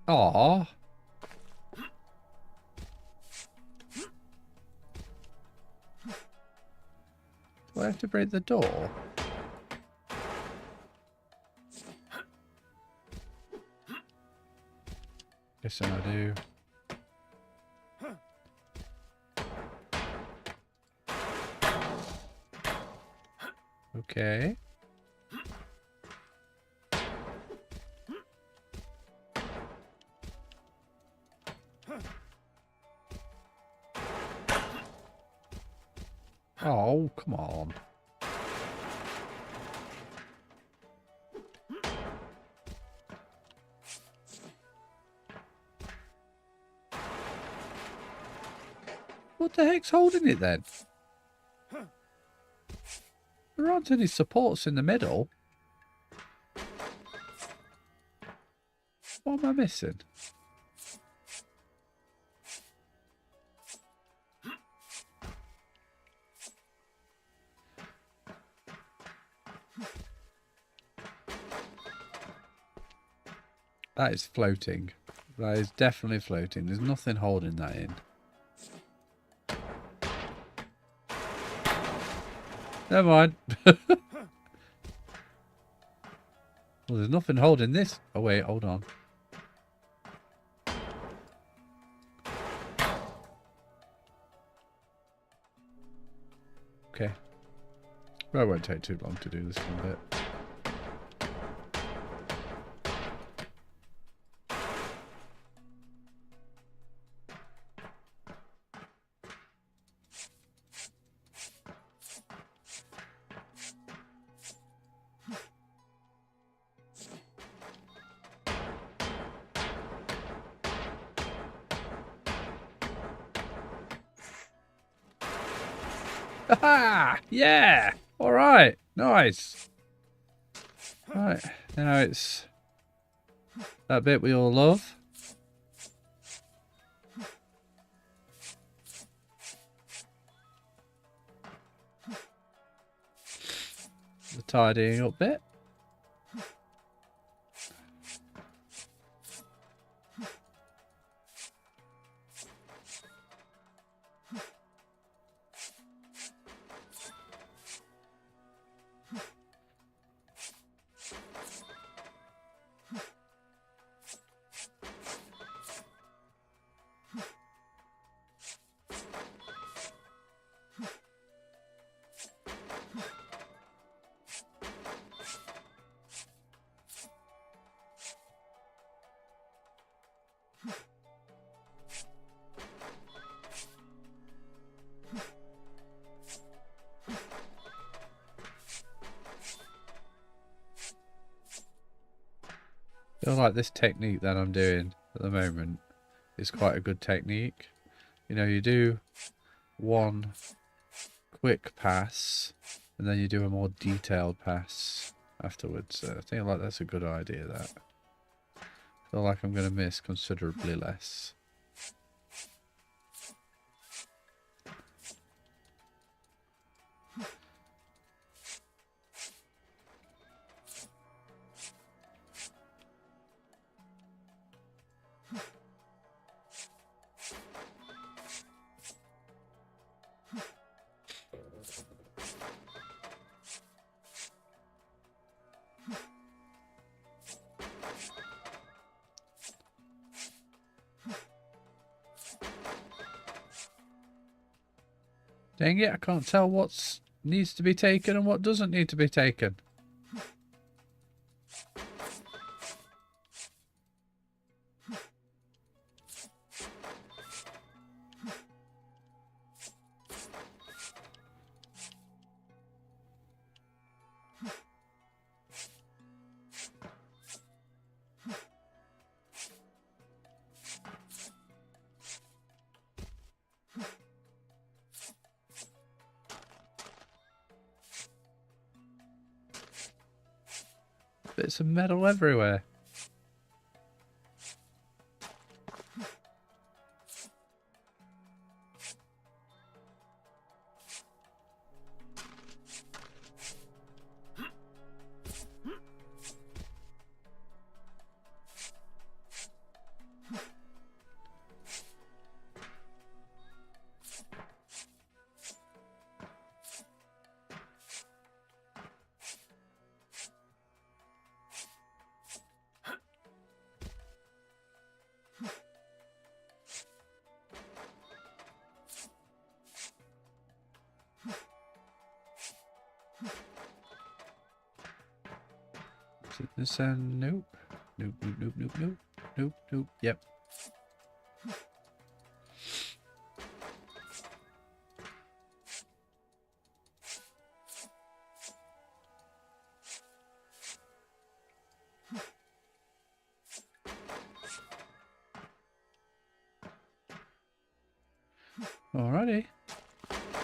Aww. Do I have to break the door? Guess I do. Okay. Oh, come on. What the heck's holding it then? There aren't any supports in the middle. What am I missing? That is floating. That is definitely floating. There's nothing holding that in. Never mind. Well, there's nothing holding this. Oh, wait, hold on. Okay. Well, it won't take too long to do this one bit. Haha! Yeah! Alright! Nice! Right, now it's that bit we all love. The tidying up bit. I feel like this technique that I'm doing at the moment is quite a good technique. You know, you do one quick pass and then you do a more detailed pass afterwards. I think like that's a good idea. That I feel like I'm going to miss considerably less. Dang it, I can't tell what needs to be taken and what doesn't need to be taken. Bits of metal everywhere. This nope. Nope, nope, nope, nope, nope. Nope, nope, yep. Alrighty.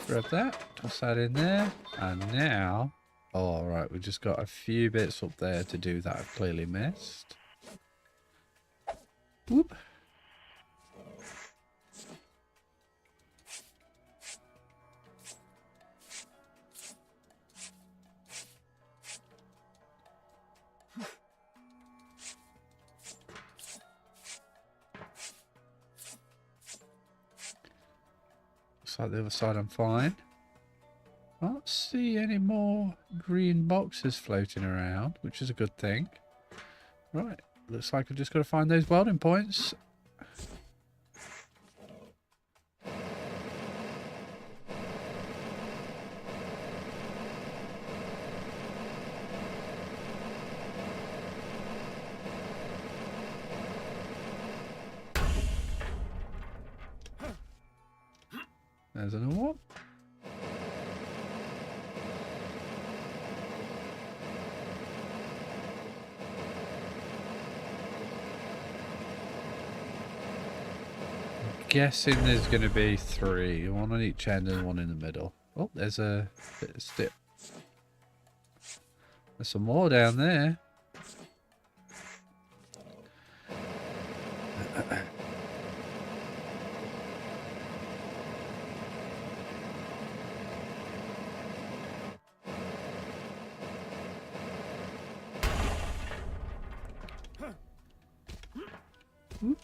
Grab that, toss that in there, and now... Oh, alright, we just got a few bits up there to do that I've clearly missed. Whoop. Looks like the other side I'm fine. Can't see any more green boxes floating around, which is a good thing. Right, looks like I've just got to find those welding points. There's another one. Guessing there's going to be 3, one on each end and one in the middle. Oh, there's a bit of stip. There's some more down there. Oop.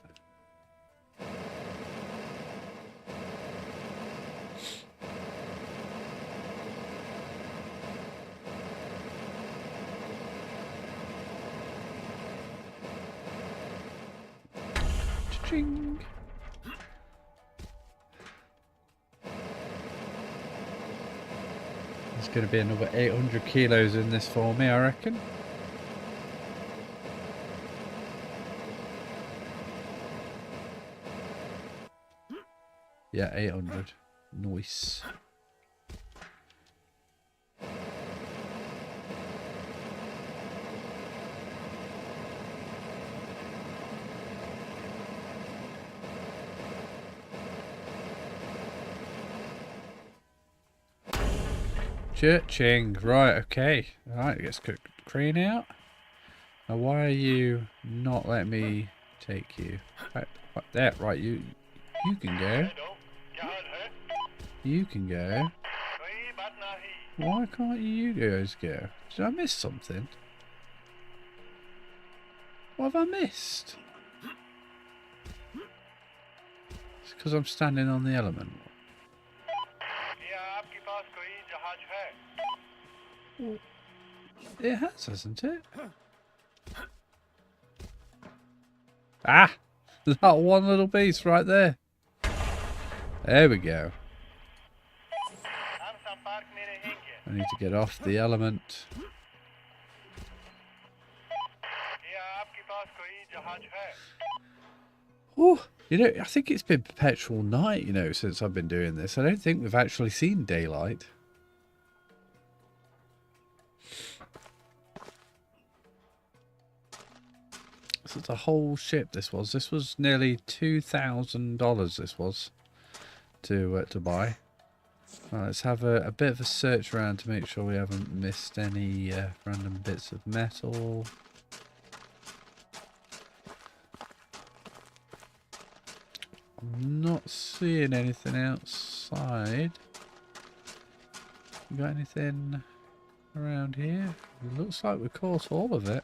Ching. There's going to be another 800 kilos in this for me, I reckon. Yeah, 800. Nice. Ching. Right, okay. Alright, let's get the crane out. Now, why are you not letting me take you? Right there, right, you can go. You can go. Why can't you guys go? Did I miss something? What have I missed? It's because I'm standing on the element. Well, it has, hasn't it? Ah! That one little piece right there. There we go. I need to get off the element. Oh, you know, I think it's been perpetual night, you know, since I've been doing this. I don't think we've actually seen daylight. This is a whole ship, this was. This was nearly $2,000, this was, to buy. Right, let's have a bit of a search around to make sure we haven't missed any random bits of metal. I'm not seeing anything outside. You got anything around here? It looks like we caught all of it.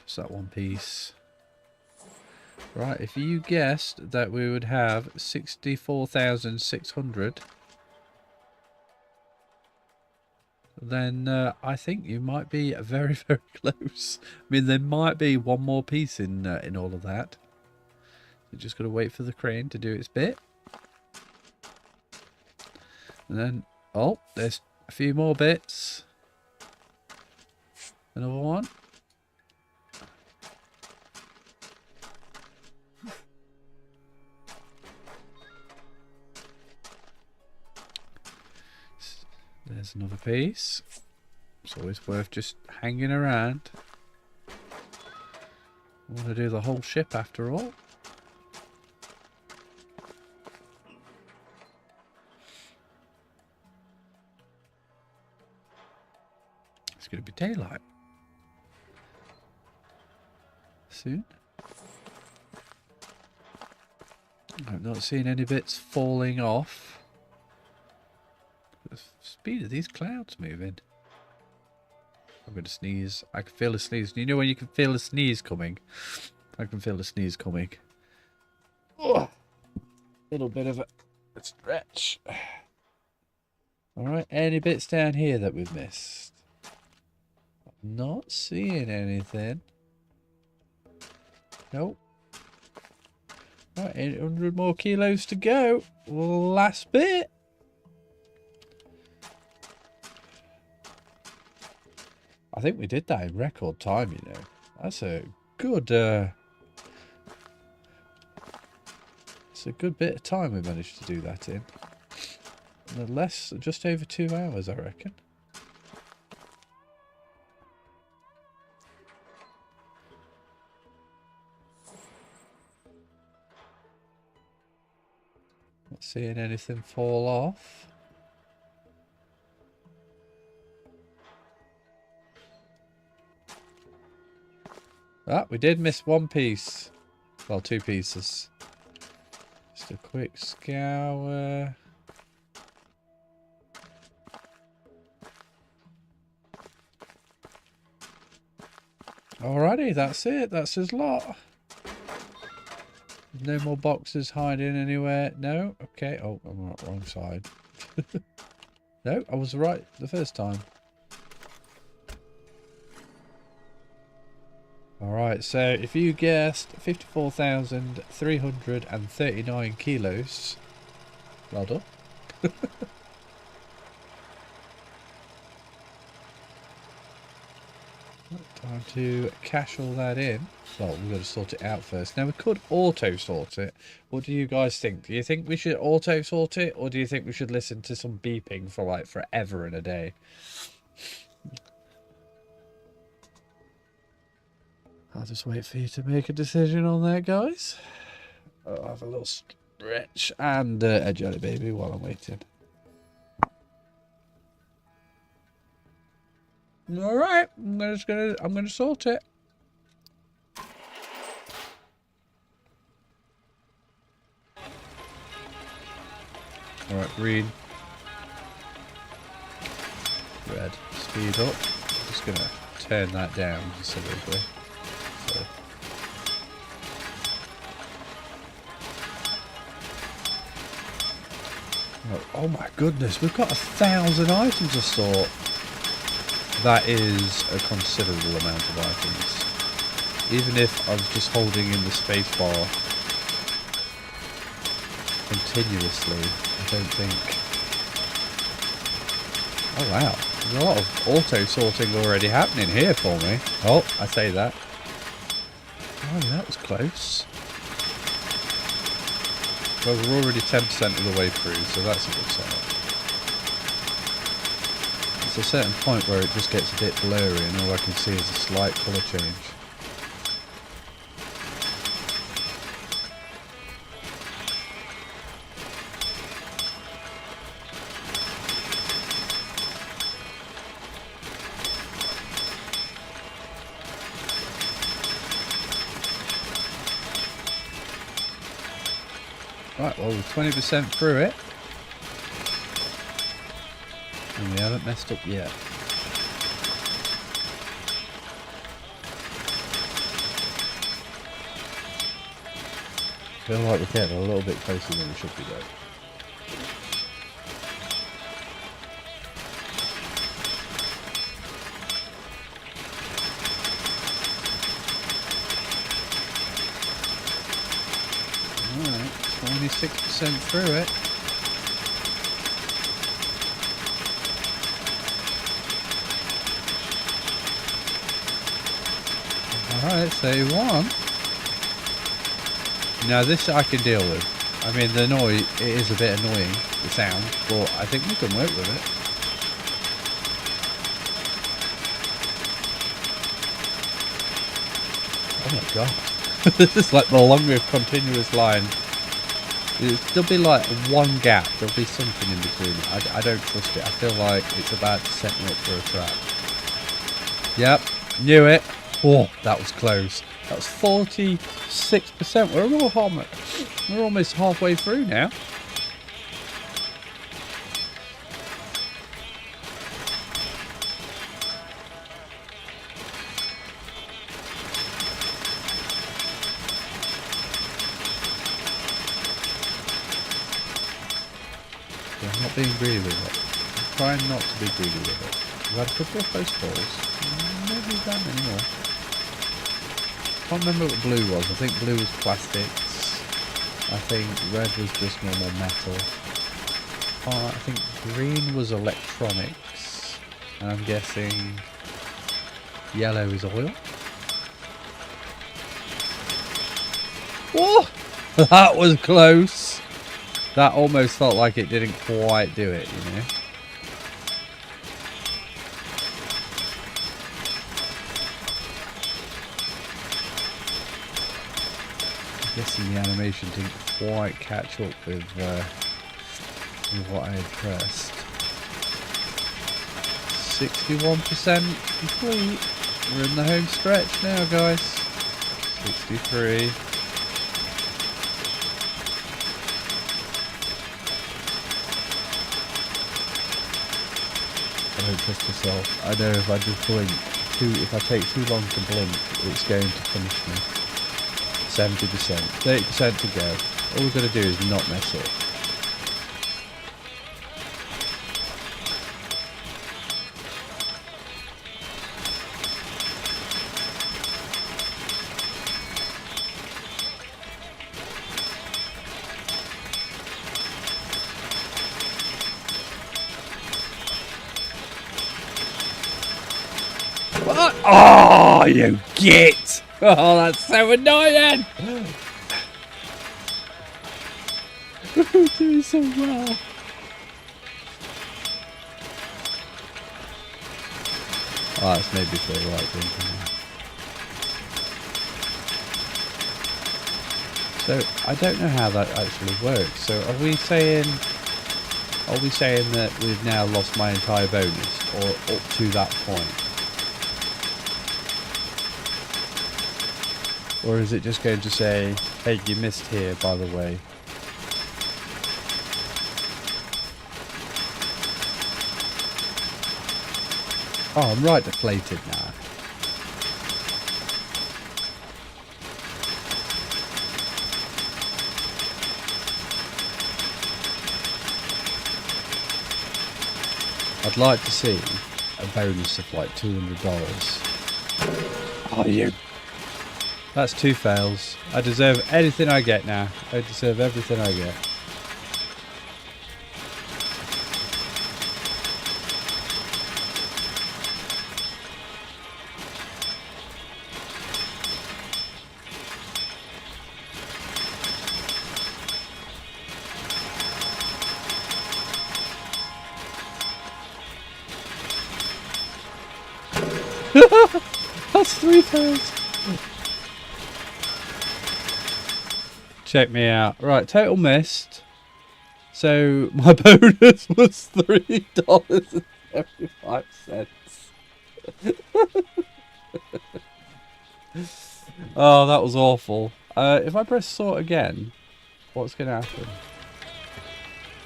Just that one piece. Right, if you guessed that we would have 64,600, then I think you might be very, very close. I mean, there might be one more piece in all of that. You're just got to wait for the crane to do its bit. And then, oh, there's a few more bits. Another one. There's another piece. It's always worth just hanging around. I want to do the whole ship after all. It's going to be daylight soon. I've not seen any bits falling off. The speed of these clouds moving. I'm going to sneeze. I can feel a sneeze. You know when you can feel a sneeze coming? I can feel a sneeze coming. Oh, little bit of a stretch. Alright, any bits down here that we've missed? I'm not seeing anything. Nope. Right, 800 more kilos to go. Last bit. I think we did that in record time, you know. That's a good it's a good bit of time we managed to do that in. Just over 2 hours, I reckon. Not seeing anything fall off. Ah, we did miss one piece. Well, two pieces. Just a quick scour. Alrighty, that's it. That's his lot. No more boxes hiding anywhere. No? Okay. Oh, I'm on the wrong side. No, I was right the first time. Alright, so if you guessed 54,339 kilos, well done. Time to cash all that in. Well, we've got to sort it out first. Now, we could auto-sort it. What do you guys think? Do you think we should auto-sort it, or do you think we should listen to some beeping for, like, forever and a day? I'll just wait for you to make a decision on that, guys. I'll have a little stretch and a jelly baby while I'm waiting. All right, I'm gonna sort it. All right, green, red, speed up. I'm just gonna turn that down considerably. So. Oh my goodness, we've got 1,000 items to sort. That is a considerable amount of items. Even if I'm just holding in the space bar. continuously. I don't think. Oh wow, there's a lot of auto sorting already happening here for me. Oh, I say that. Oh, that was close. Well, we're already 10% of the way through, so that's a good sign. It's a certain point where it just gets a bit blurry and all I can see is a slight colour change. Right, well, we're 20% through it. And we haven't messed up yet. I feel like we're getting a little bit closer than we should be though. Alright, 26% through it. Alright, 31. Now this I can deal with. I mean the noise, it is a bit annoying, the sound, but I think we can work with it. Oh my god. This is like the longest continuous line. There'll be like one gap, there'll be something in between. I don't trust it. I feel like it's about to set me up for a trap. Yep, knew it. Oh, that was close. That was 46%. We're almost halfway through now. Yeah, I'm not being greedy with it. I'm trying not to be greedy with it. We've had a couple of close calls. Maybe that many more. I can't remember what blue was. I think blue was plastics. I think red was just normal metal. I think green was electronics. And I'm guessing yellow is oil. Whoa! That was close. That almost felt like it didn't quite do it, you know. I'm guessing the animation didn't quite catch up with what I had pressed. 61% complete. We're in the home stretch now, guys. 63. I don't trust myself. I know if I just blink, if I take too long to blink, it's going to punish me. 70%, 30% to go. All we've got to do is not mess up. What? Oh, you git! Oh, that's so annoying! We're doing so well. Oh, that's made me feel right thinking. So, I don't know how that actually works. So, are we saying that we've now lost my entire bonus, or up to that point? Or is it just going to say, hey, you missed here, by the way? Oh, I'm right deflated now. I'd like to see a bonus of like $200. Oh, you... That's 2 fails. I deserve anything I get now. I deserve everything I get. 3/3. Check me out. Right, total missed. So my bonus was $3.75. Oh, that was awful. If I press sort again, what's going to happen?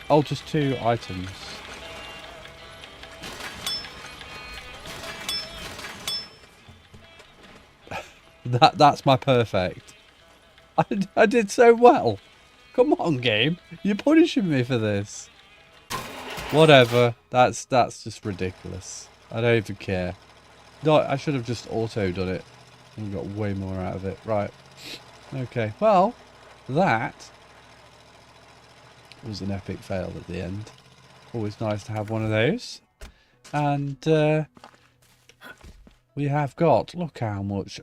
Oh, just 2 items. That's my perfect. I did so well. Come on, game. You're punishing me for this. Whatever. That's just ridiculous. I don't even care. No, I should have just auto done it. And got way more out of it. Right. Okay. Well, that was an epic fail at the end. Always nice to have one of those. And we have got, look how much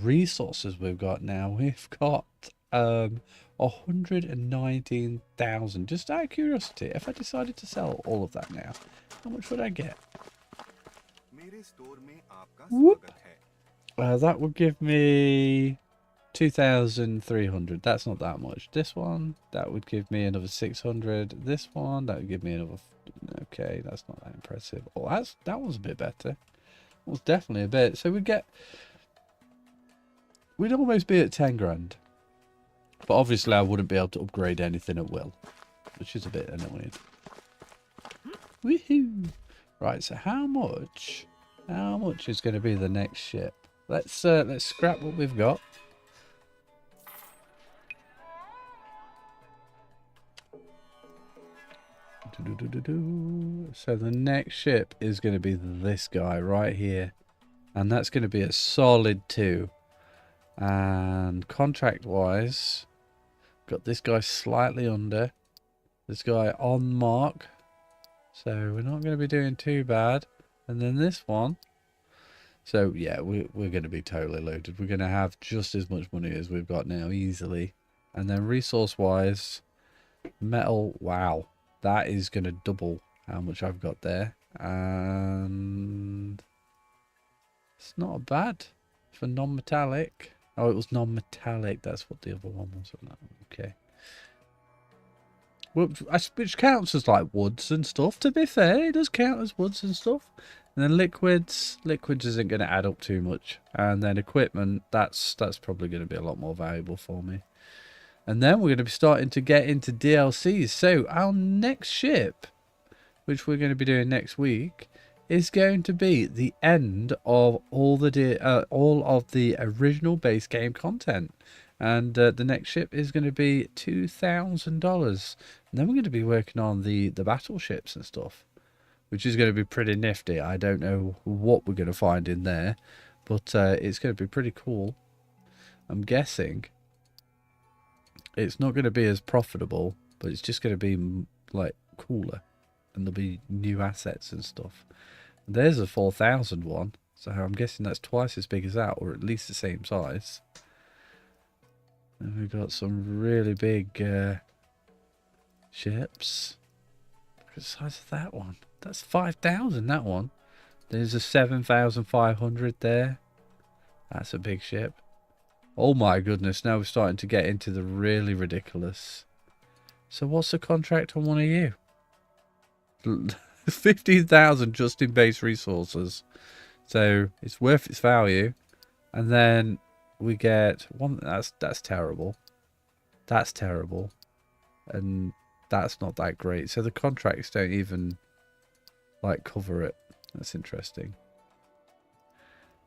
resources we've got now. We've got 119,000. Just out of curiosity, if I decided to sell all of that now, how much would I get? Whoop. That would give me 2,300. That's not that much. This one, that would give me another 600. This one, that would give me another. Okay, that's not that impressive. Oh, that one's a bit better. That was definitely a bit. So we'd almost be at 10 grand. But obviously I wouldn't be able to upgrade anything at will, which is a bit annoying. Woohoo! Right, so how much is going to be the next ship? Let's scrap what we've got. So the next ship is going to be this guy right here, and that's going to be a solid 2. And contract wise, got this guy slightly under, this guy on mark, so we're not going to be doing too bad. And then this one, so yeah, we're going to be totally loaded. We're going to have just as much money as we've got now easily. And then resource wise, metal, wow, that is going to double how much I've got there. And it's not bad for non-metallic. Oh, it was non-metallic. That's what the other one was. Okay. Which counts as like woods and stuff. To be fair, it does count as woods and stuff. And then liquids isn't going to add up too much. And then equipment, that's probably going to be a lot more valuable for me. And then we're going to be starting to get into DLCs. So our next ship, which we're going to be doing next week, is going to be the end of all of the original base game content. And the next ship is going to be $2,000. And then we're going to be working on the battleships and stuff, which is going to be pretty nifty. I don't know what we're going to find in there, but it's going to be pretty cool. I'm guessing it's not going to be as profitable, but it's just going to be like cooler, and there'll be new assets and stuff. There's a 4,000 one, so I'm guessing that's twice as big as that, or at least the same size. And we've got some really big ships. Look at the size of that one. That's 5,000, that one. There's a 7,500 there. That's a big ship. Oh my goodness, now we're starting to get into the really ridiculous. So what's the contract on one of you? 15,000 just in base resources. So it's worth its value. And then we get one. That's terrible. That's terrible. And that's not that great. So the contracts don't even like cover it. That's interesting.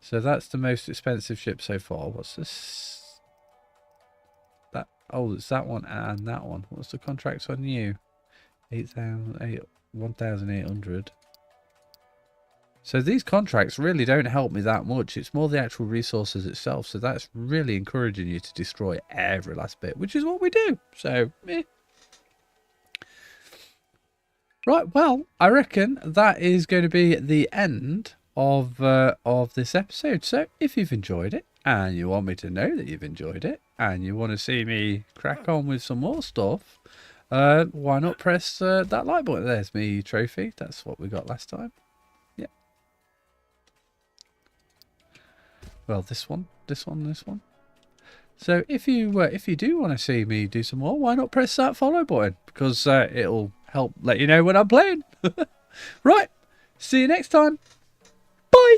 So that's the most expensive ship so far. What's this? That, oh, it's that one and that one. What's the contracts on you? 1,800. So these contracts really don't help me that much. It's more the actual resources itself. So that's really encouraging you to destroy every last bit, which is what we do. So, eh. Right, well, I reckon that is going to be the end of this episode. So if you've enjoyed it and you want me to know that you've enjoyed it and you want to see me crack on with some more stuff, why not press that like button? There's me trophy. That's what we got last time. Yeah. Well, this one, this one, this one. So if you do want to see me do some more, why not press that follow button? Because it'll help let you know when I'm playing. Right. See you next time. Bye.